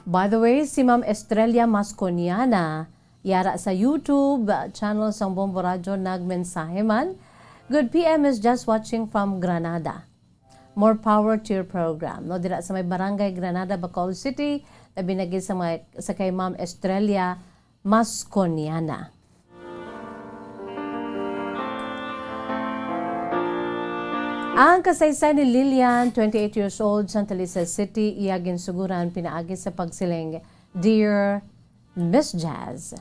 By the way, si Ma'am Estrella Masconiana, yara sa YouTube channel sang Bombo Radyo nagmensahe man Good PM is just watching from Granada. More power to your program. No, dira sa may barangay Granada, Bacolod City, labi na gid sa kay Ma'am Estrella Masconiana. Ang kasaysay ni Lilian, 28 years old, Santa Lucia City, iya ginsuguran pinaagi sa pagsiling, Dear Miss Jazz.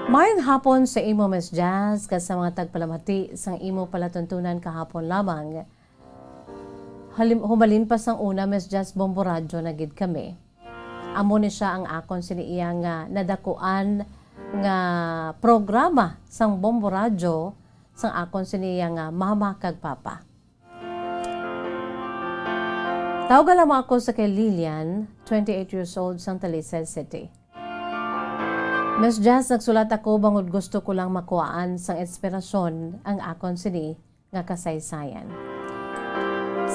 Mayong hapon sa imo, Miss Jazz, kas sa mga tagpalamati sang imo palatuntunan kahapon lamang. Humalin pa sang una, Miss Jazz, Bombo Radyo na gid kami. Amo ni siya ang akon siniiya nga nadakuan nga programa sang Bombo Radyo sang akon siniya nga mama kag papa. Tawagan lang ako sa kay Lilian, 28 years old, Santa Lucia City. Miss Jazz, nagsulat ako bangod gusto ko lang makuhaan sang inspirasyon ang akon sini nga kasaysayan.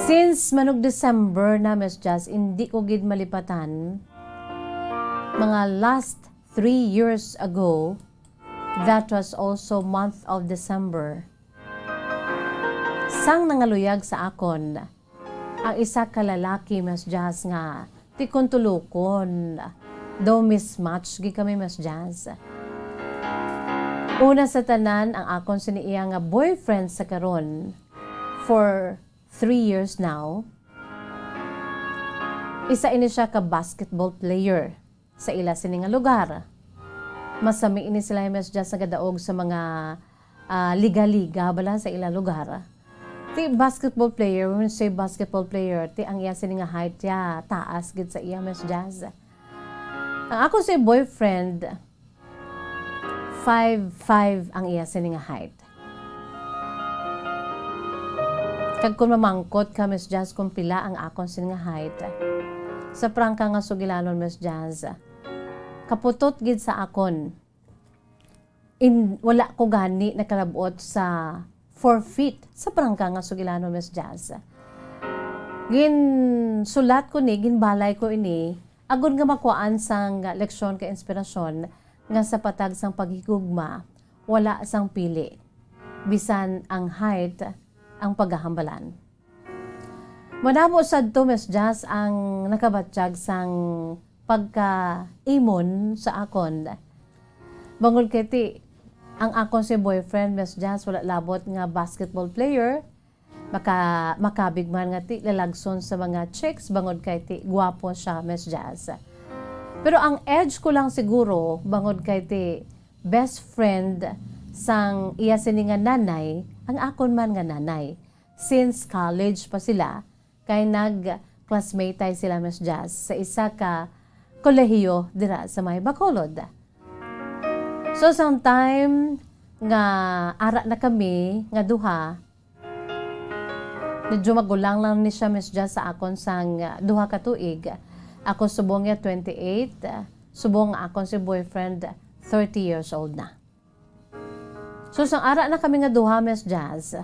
Since manog December na, Miss Jazz, hindi ko gid malipatan mga last 3 years ago. That was also month of December. Sang nangaluyag sa akon, ang isa ka lalaki, Miss Jazz, nga tikon tulukon. Daw mismatch gi kami, Miss Jazz. Una sa tanan, ang akon siniiya nga boyfriend sa karon for 3 years now. Isa ini siya ka basketball player sa ila sini nga lugar. Masami ini sila, Miss Jazz, nagadaog sa mga liga-liga bala sa ilang lugar. Ti basketball player, when we say basketball player, ti ang iya sini nga height ya taas gid sa iya, Miss Jazz. Ang ako si boyfriend, 5'5" ang iya sini nga height. Kag kung mamangkot ka, Miss Jazz, kung pila ang akon sini nga height, sa prangka nga sugilanon, Miss Jazz, kaputot gid sa akon. Wala ko gani nakalabot sa 4 feet sa prangka nga sugilanon, Miss Jazz. Sulat ko ni, ginbalay ko ini, agud nga makuhaan sang leksyon ka inspirasyon nga sa patag sang paghigugma, wala sang pili. Bisan ang height ang paghahambalan. Manamo sad to, Miss Jazz, ang nakabatsyag sang pagka-imon sa akon. Bangod kiti, ang akon si boyfriend, Miss Jazz, wala labot nga basketball player, makabigman nga ti lalagson sa mga chicks, bangod kay ti guwapo siya, Miss Jazz. Pero ang edge ko lang siguro, bangod kay ti best friend sang iya sini nga nanay, ang akon man nga nanay. Since college pa sila, kay nag-classmate tayo sila, Miss Jazz, sa isa ka kolehiyo dira sa may Bacolod. So sometime nga ara na kami nga duha, medyo magulang lang ni siya, Miss Jazz, sa akon sang duha ka tuig. Ako subong niya 28, subong akon si boyfriend 30 years old na. So sang ara na kami nga duha, Miss Jazz,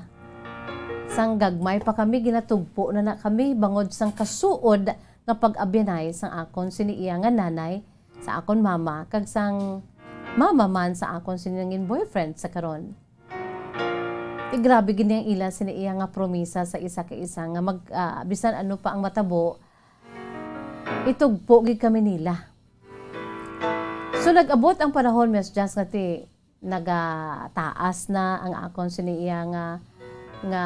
sang gagmay pa kami, ginatugpo na kami bangod sang kasuod nga pag-abyanay sang akon siniiya nga nanay sa akon mama, kag sang mama man sa akon siningin boyfriend sa karon. Grabe gini ang ila siniiya nga promisa sa isa ka isa nga bisan ano pa ang matabo, itugpo gid kami nila. So nag-abot ang panahon, Miss Jazz, nga ti nagataas na ang akon siniiya nga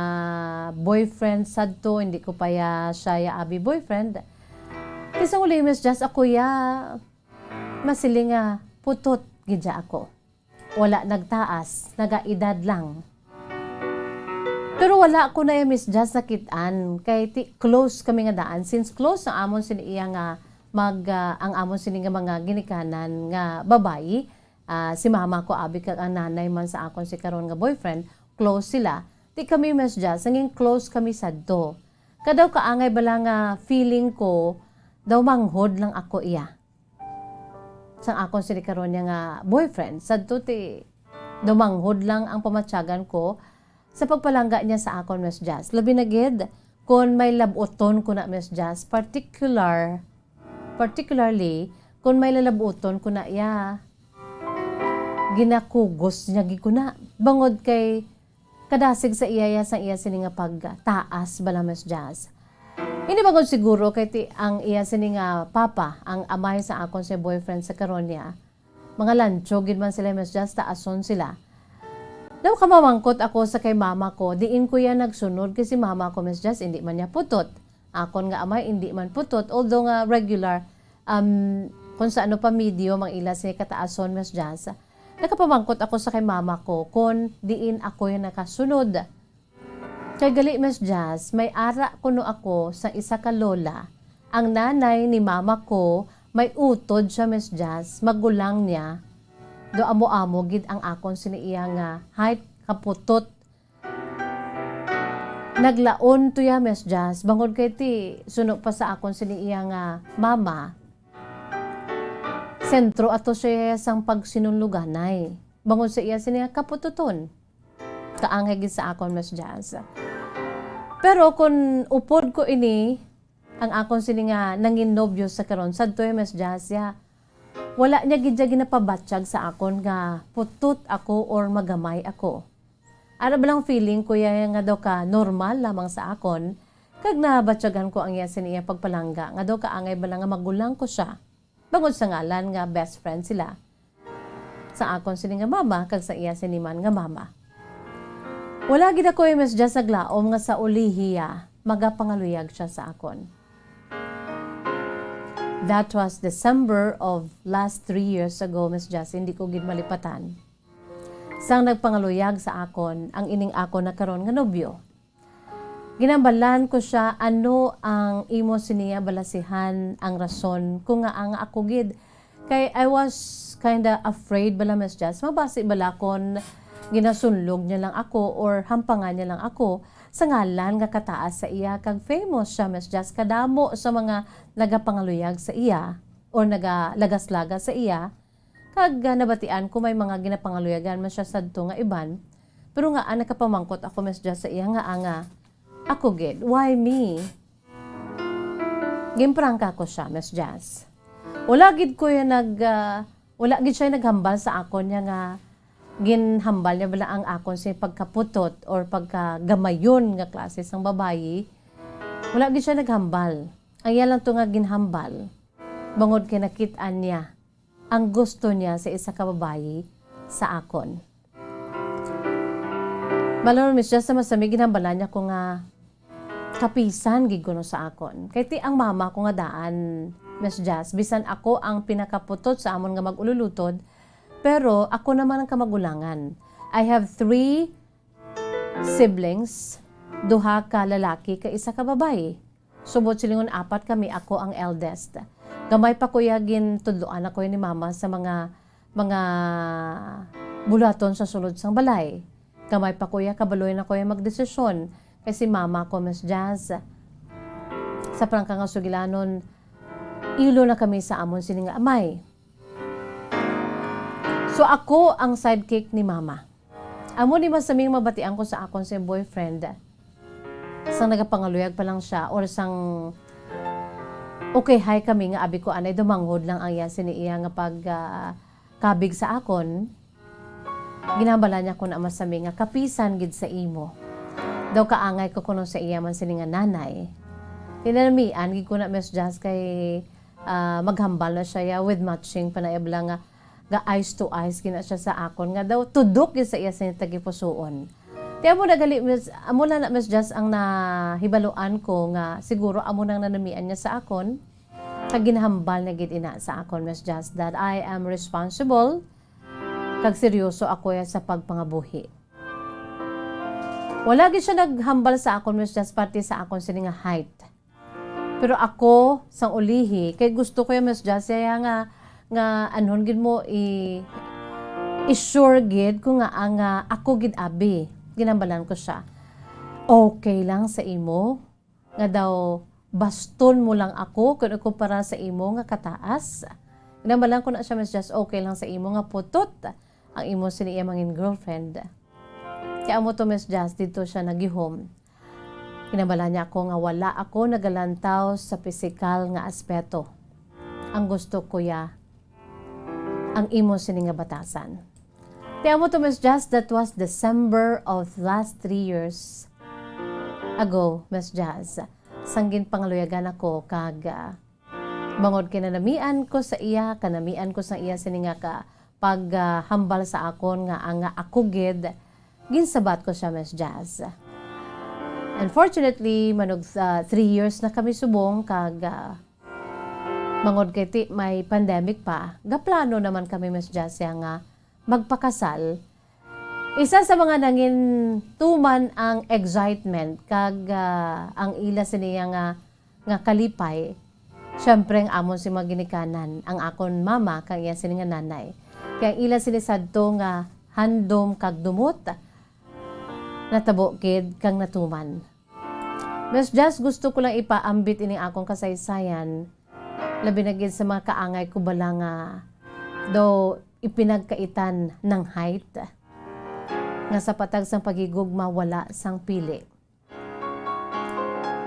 boyfriend sadto, hindi ko pa siya ya abi boyfriend. Kasi uli, Miss Jazz, ako masiling nga putot gidya ako. Wala nagtaas, nagaedad lang. Pero wala ako na Miss Jazz, nakitaan. Kay close kami nga daan. Since close ang amon siniya nga ang amon sini nga mga ginikanan nga babayi, si mama ko abi kag ang nanay man sa akon si karon nga boyfriend, close sila. Di kami, Miss Jazz, naging close kami sadto. Kadaw kaangay bala nga feeling ko daw manghod lang ako iya. Sang akon si karon niya nga boyfriend, sadto ti daw manghod lang ang pamatyagan ko sa pagpalangga niya sa akon, Miss Jazz. Labi na gid kung may labuton ko na, Miss Jazz, particularly kung may lalabuton ko na iya ginakugos niya gikuna bangod kay kadasig sa iyaya sa iya sini nga pagtaas bala Miss Jazz. Hindi bagod siguro kay ti ang iya sini nga papa ang amay sa akon sa boyfriend sa karon niya. Mga lancho gid man sila Miss Jazz, taason sila. Daw kamamangkot ako sa kay mama ko, diin ko yan nagsunod kasi mama ko Miss Jazz hindi man niya putot. Akon nga amay hindi man putot, although nga regular kung sa ano pa medium ang ila sa kataason Miss Jazz. Nakapamangkot ako sa kay mama ko kung diin ako yung nakasunod. Kay gali Miss Jazz, may ara kuno ako sa isa ka lola. Ang nanay ni mama ko may utod siya Miss Jazz, magulang niya. Do amo-amo gid ang akon siniiya nga height kaputot. Naglaon to ya Miss Jazz, bangod kay ti suno pa sa akon siniiya nga mama. Sentro ato siya sang pagsinunluganay. Bangod sa iya siniya kapututon. Kaangay gid sa akon Miss Jazz. Pero kung upod ko ini, ang akon sini nga nangin nobyo sa karon sadto Miss Jazz ya. Wala niya gid ginapabatsyag sa akon nga putut ako or magamay ako. Ara ba lang feeling ko ya nga daw ka normal lamang sa akon kag nabatyagan ko ang iya siniya pagpalangga nga daw kaangay ba lang nga magulang ko siya. Bangod sa ngalan nga best friend sila. Sa akon sini nga mama kag sa iya siniman nga mama. Wala gid ako Miss Jazz naglaom nga sa ulihiya magapangaluyag siya sa akon. That was December of last 3 years ago Miss Jazz, hindi ko gid malipatan. Sang nagpangaluyag sa akon ang ining ako na karon nga nobyo. Ginambalan ko siya ano ang imo siniya balasihan ang rason kung nga ang ako gid kay I was kinda afraid bala Miss Jazz mabasi bala kon ginasunlog niya lang ako or hampangan niya lang ako sa ngalan nga kataas sa iya kag famous siya Miss Jazz kadamo sa mga nagapangaluyag sa iya or nagalagas-lagas sa iya kag nabatian ko may mga ginapangaluyagan man siya sadto nga iban pero nga nakapamangkot ako Miss Jazz sa iya nga anga ako gid, why me? Gimprangka ko siya, Miss Jazz. Wala gid ko yung wala gid siya naghambal sa akon niya nga ginhambal niya bala ang akon sa pagkaputot or pagkagamayon nga klase sang babayi. Wala gid siya naghambal. Ang iya lang to nga ginhambal. Bangod kay nakit-an niya ang gusto niya sa isa ka babayi sa akon. Malon Miss Jazz sa masami ginhambalan niya ko nga kapisan gid kuno sa akon. Kay ti ang mama ko nga daan Miss Jazz, bisan ako ang pinakaputot sa amon nga magululutod, pero ako naman ang kamagulangan. I have 3 siblings, 2 ka lalaki, ka isa ka babae. Subot silingon 4 kami, ako ang eldest. Gamay pa kuya gin tudloan ako ni mama sa mga bulaton sa sulod sang balay. Gamay pa kuya kabaloy na kuya magdesisyon. Kasi mama ko Miss Jazz sa prangka nga sugilanon ilo na kami sa amon sini nga amay. So ako ang sidekick ni mama. Amo ni masaming mabatian ko sa akon sa boyfriend. Sang nagapangaluyag pa lang siya or sang okay hi kami nga abi ko anay dumanghod lang ang iya sini iya nga pag kabig sa akon. Ginambala niya ko na masami nga kapisan gid sa imo. Daw kaangay ko kuno sa iya man sini nga nanay. Tinalmian gid ko na Miss Jazz kay maghambal na siya with matching panayabla nga eyes to eyes gina siya sa akon nga daw tudok gid sa iya sa tagipusoon. Ti amo nagali amo na Miss Jazz ang nahibaluan ko nga siguro amo nang nanamian niya sa akon kag ginahambal na gid ina sa akon Miss Jazz that I am responsible kag seryoso ako ya sa pagpangabuhi. Wala gid siya naghambal sa akon Miss Jazz pati sa akon sini nga height. Pero ako sang ulihi kay gusto ko ya Miss Jazz nga anhon gid mo i-sure gid ko nga ang ako gid abi. Ginambalan ko siya. Okay lang sa imo nga daw baston mo lang ako kun ako para sa imo nga kataas. Ginambalan ko na siya Miss Jazz okay lang sa imo nga putot ang imo sini iya mangin girlfriend. Kaya mo to Miss Jazz, dito siya nagihom. Kinabala niya ako nga wala ako nagalantaw sa pisikal nga aspeto. Ang gusto ko ya, ang imo sini nga batasan. Tiyan mo to, Miss Jazz, that was December of last 3 years ago, Miss Jazz. Sanggin pangaluyagan ako kag bangod kinanamian ko sa iya, kanamian ko sa iya sininga ka paghambal sa akon nga ang ako gid ginsabat ko siya, Miss Jazz. Unfortunately, manog 3 years na kami subong kag mangod kay may pandemic pa. Gaplano naman kami, Miss Jazz, nga magpakasal. Isa sa mga nangin tuman ang excitement kag ang ila siniya nga kalipay. Syempre ang amon si maginikanan, ang akon mama kag iya sini nga nanay. Kaya ila sini sadto nga handom kag dumot natabo kid kang natuman. Miss Jazz, gusto ko lang ipaambit ining akong kasaysayan. Labi na gid sa mga kaangay ko bala nga do ipinagkaitan ng height nga sa patag sang pagigugma wala sang pili.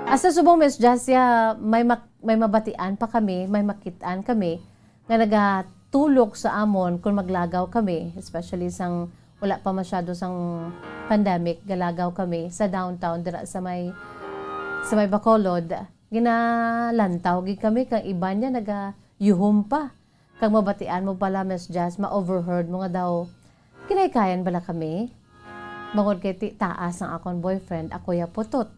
Asa subong, Miss Jazz, may mabatian pa kami, may makitaan kami nga nagatulok sa amon kung maglagaw kami, especially sang wala pa masyado sang pandemic, galagaw kami sa downtown dira sa may Bacolod. Ginalantaw gid kami kang iba niya nagayuhom pa. Kang mabatian mo pala, Miss Jazz, ma-overheard mo nga daw, kinaykayan bala kami? Mangod kay taas ang akong boyfriend, ako ya putot.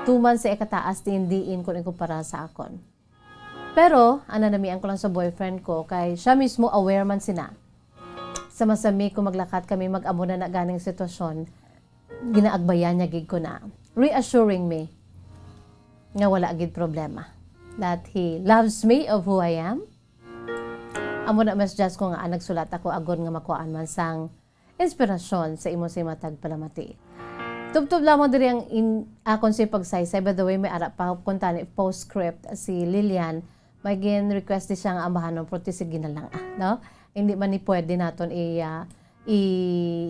2 months sa ikataas, tindiin ko para sa akon. Pero, ananamian ko lang sa boyfriend ko, kay siya mismo aware man sina. Sa masami ko maglakat kami, mag-amo na ganing sitwasyon, ginaagbayan niya gig ko na. Reassuring me, nga wala gid problema. That he loves me of who I am. Amo na, Miss Jazz, ko nga nagsulat ako agon nga makuhaan man sang inspirasyon sa imo si matag palamati. Tubtub lamang diri ang akon si pagsaysay. By the way, may ara pa kunta ni postscript si Lilian. May gin-request siya nga ambahanon pero sige na lang, no? Hindi man ni pwede naton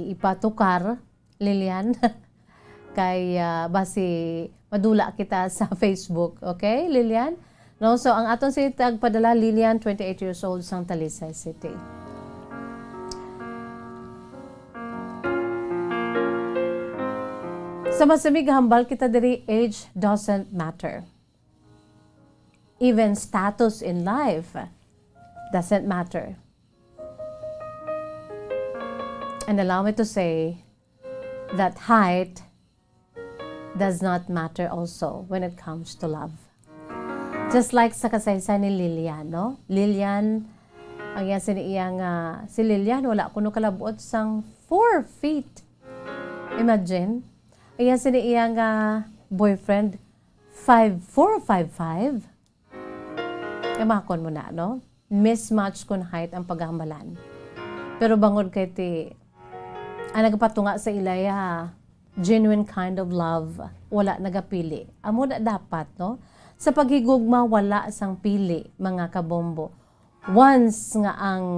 ipatukar, Lilian. Kay basi madula kita sa Facebook, okay, Lilian? No, so ang aton si tagpadala Lilian, 28 years old, sang Talisay City. Sa masamig hambal kita diri, age doesn't matter. Even status in life doesn't matter. And allow me to say that height does not matter also when it comes to love. Just like sa kasaysayan ni Lilian, no? Lilian, ang yan si Lilian, wala kuno kalabuot sang 4 feet. Imagine. Ang yan siniyang boyfriend, 5'4", 5'5". Imakon mo na, no? Mismatch kun height ang paghambalan. Pero bangod kay ang nagpatunga sa ilaya, genuine kind of love, wala nagapili. Amo na dapat, no? Sa paghigugma, wala sang pili, mga kabombo. Once nga ang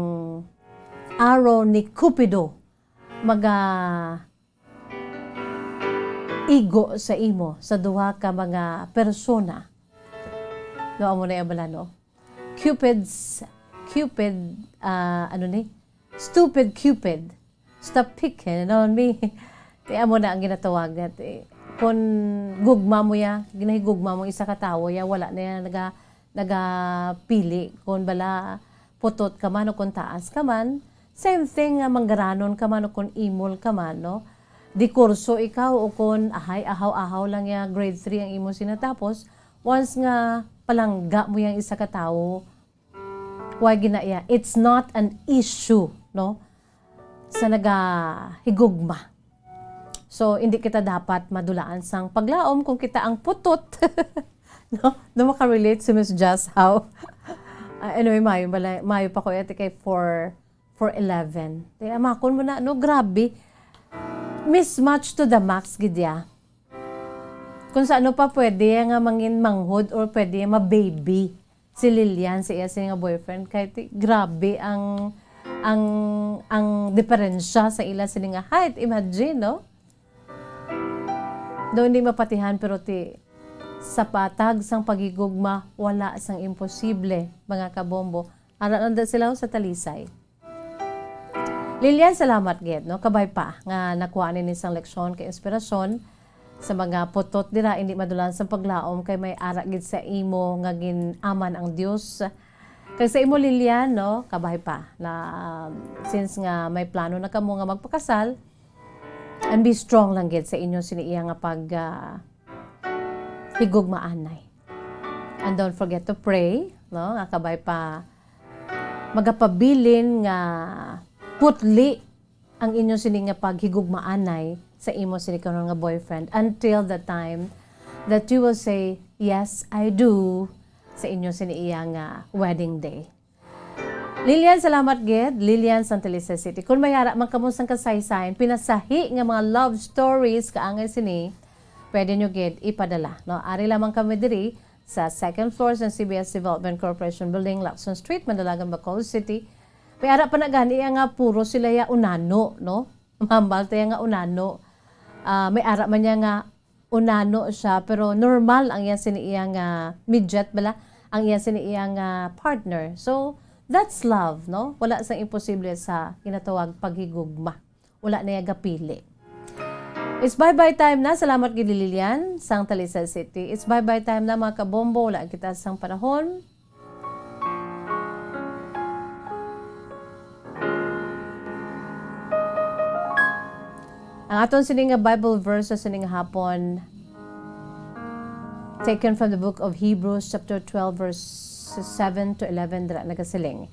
arrow ni Cupido igo sa imo, sa duha ka mga persona. No, amo na yabala, no? Stupid Cupid. Stop picking on me. Kaya mo na ang ginatawag natin. Kung gugma mo ya, ginahigugma mo isa ka tao ya, wala na yan nagapili. Kung bala putot ka man o kung taas ka man, same thing manggaranon ka man o kung imol ka man, no? Di kurso ikaw o kung ahaw-ahaw lang ya, grade 3 ang imo sinatapos, once nga palangga mo yung isa ka tao, why ginaya? It's not an issue, no? Sa nagahigugma. So, hindi kita dapat madulaan sang paglaom kung kita ang putot. No? No makarelate si Miss Jazz how. Anyway, mayo pa ko ito kay 4'11". Kaya makon mo na, no, grabe. Mismatch to the max, gidya. Kung sa ano pa pwede nga mangin manghod or pwede ma-baby si Lilian, si nga boyfriend. Kahit grabe ang diferensya sa ila sila nga height. Imagine, no? Doon hindi mapatihan pero sa patag sang pagigugma wala sang imposible, mga kabombo. Aran sila sa Talisay. Lilian, salamat gid no kabay pa nga nakuha ni isang leksyon kay inspirasyon sa mga putot dira hindi madulan sa paglaom kay may ara gid sa imo nga ginaman ang Dios. Kay sa imo Lilian no kabay pa na since nga may plano na kamo nga magpakasal and be strong lang gid sa inyo siniiya nga pag higugmaanay. And don't forget to pray no nga kabay pa magapabilin nga putli ang inyo sini nga paghigugmaanay sa imo sini karon nga boyfriend until the time that you will say yes I do sa inyo sini iya nga wedding day. Lilian, salamat gid. Lilian, Santa Elisa City. Kung may hara man kamo sang kasaysayan pinasahi nga mga love stories kaangay sini pwede nyo gid ipadala no ari lamang kami diri sa second floor sa CBS Development Corporation Building, Lacson Street, Mandalagan, Bacolod City. May ara pa na gani nga puro sila ya unano, no? Mambal tayo nga unano. May ara man niya nga unano siya, pero normal ang iya siniiya nga midget bala, ang iya siniiya nga partner. So, that's love, no? Wala sang imposible sa ginatawag paghigugma. Wala na yaga pili. It's bye-bye time na. Salamat gid Lilian, sang Talisa City. It's bye-bye time na mga kabombo. Wala kita sang panahon. Ang aton sining Bible verse sa sining hapon taken from the book of Hebrews chapter 12 verses 7 to 11 dira nagasiling.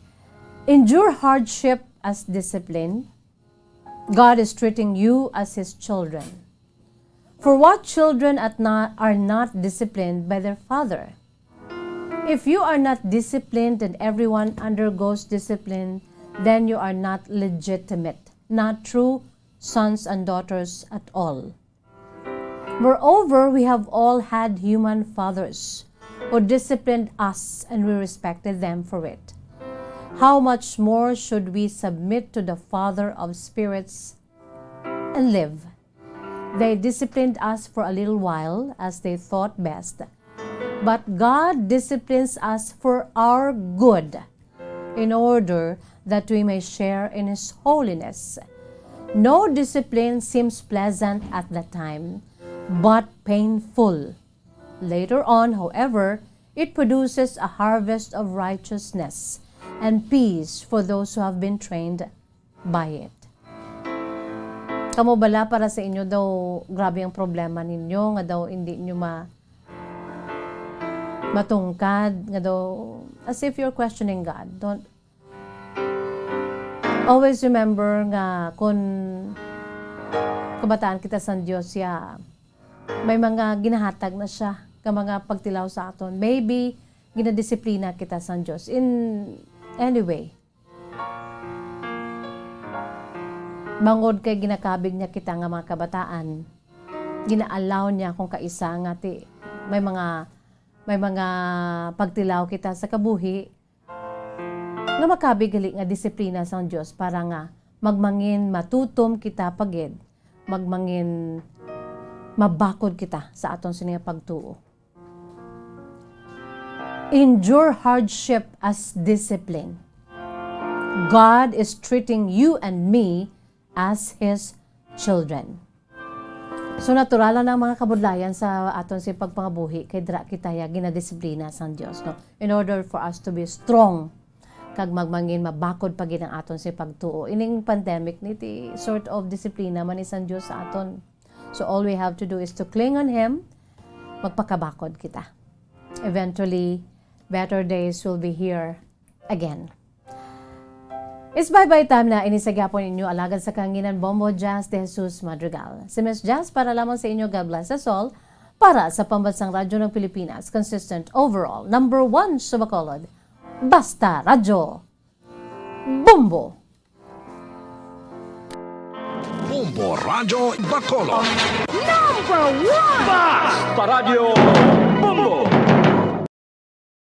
Endure hardship as discipline. God is treating you as His children. For what children are not disciplined by their father? If you are not disciplined and everyone undergoes discipline, then you are not legitimate, not true sons and daughters at all. Moreover, we have all had human fathers who disciplined us and we respected them for it. How much more should we submit to the Father of spirits and live? They disciplined us for a little while as they thought best, but God disciplines us for our good in order that we may share in His holiness. No discipline seems pleasant at the time, but painful. Later on, however, it produces a harvest of righteousness and peace for those who have been trained by it. Kamo bala para sa inyo daw grabe ang problema ninyo nga daw hindi nyo matungkad nga daw as if you're questioning God. Don't always remember nga kung kabataan kita sa Diyos ya may mga ginahatag na siya ka mga pagtilaw sa aton. Maybe ginadisiplina kita sa Diyos in any way. Bangod kay ginakabig niya kita nga mga kabataan, ginaalaw niya kung kaisa nga ti may mga pagtilaw kita sa kabuhi nga makabigali nga disiplina sa Dios para nga magmangin matutom kita pagid, magmangin mabakod kita sa aton sininga pagtuo. Endure hardship as discipline. God is treating you and me as His children. So natural na mga kabudlayan sa aton si pagpangabuhi kay dira kita ya ginadisiplina sa Dios, no? In order for us to be strong kag magmangin mabakod pag ang aton si pagtuo. Ining pandemic niti sort of disiplina man isang Dios sa aton. So all we have to do is to cling on Him, magpakabakod kita. Eventually, better days will be here again. It's bye-bye time na inisagapon inyo alagad sa kanginan Bombo Jazz de Jesus Madrigal. Si Miss Jazz para lamang sa inyo, God bless us all, para sa Pambansang Radyo ng Pilipinas, consistent overall, number 1 sa Bacolod, Basta Radyo Bombo! Bombo Radyo Bacolod. Number 1! Basta Radio Bombo!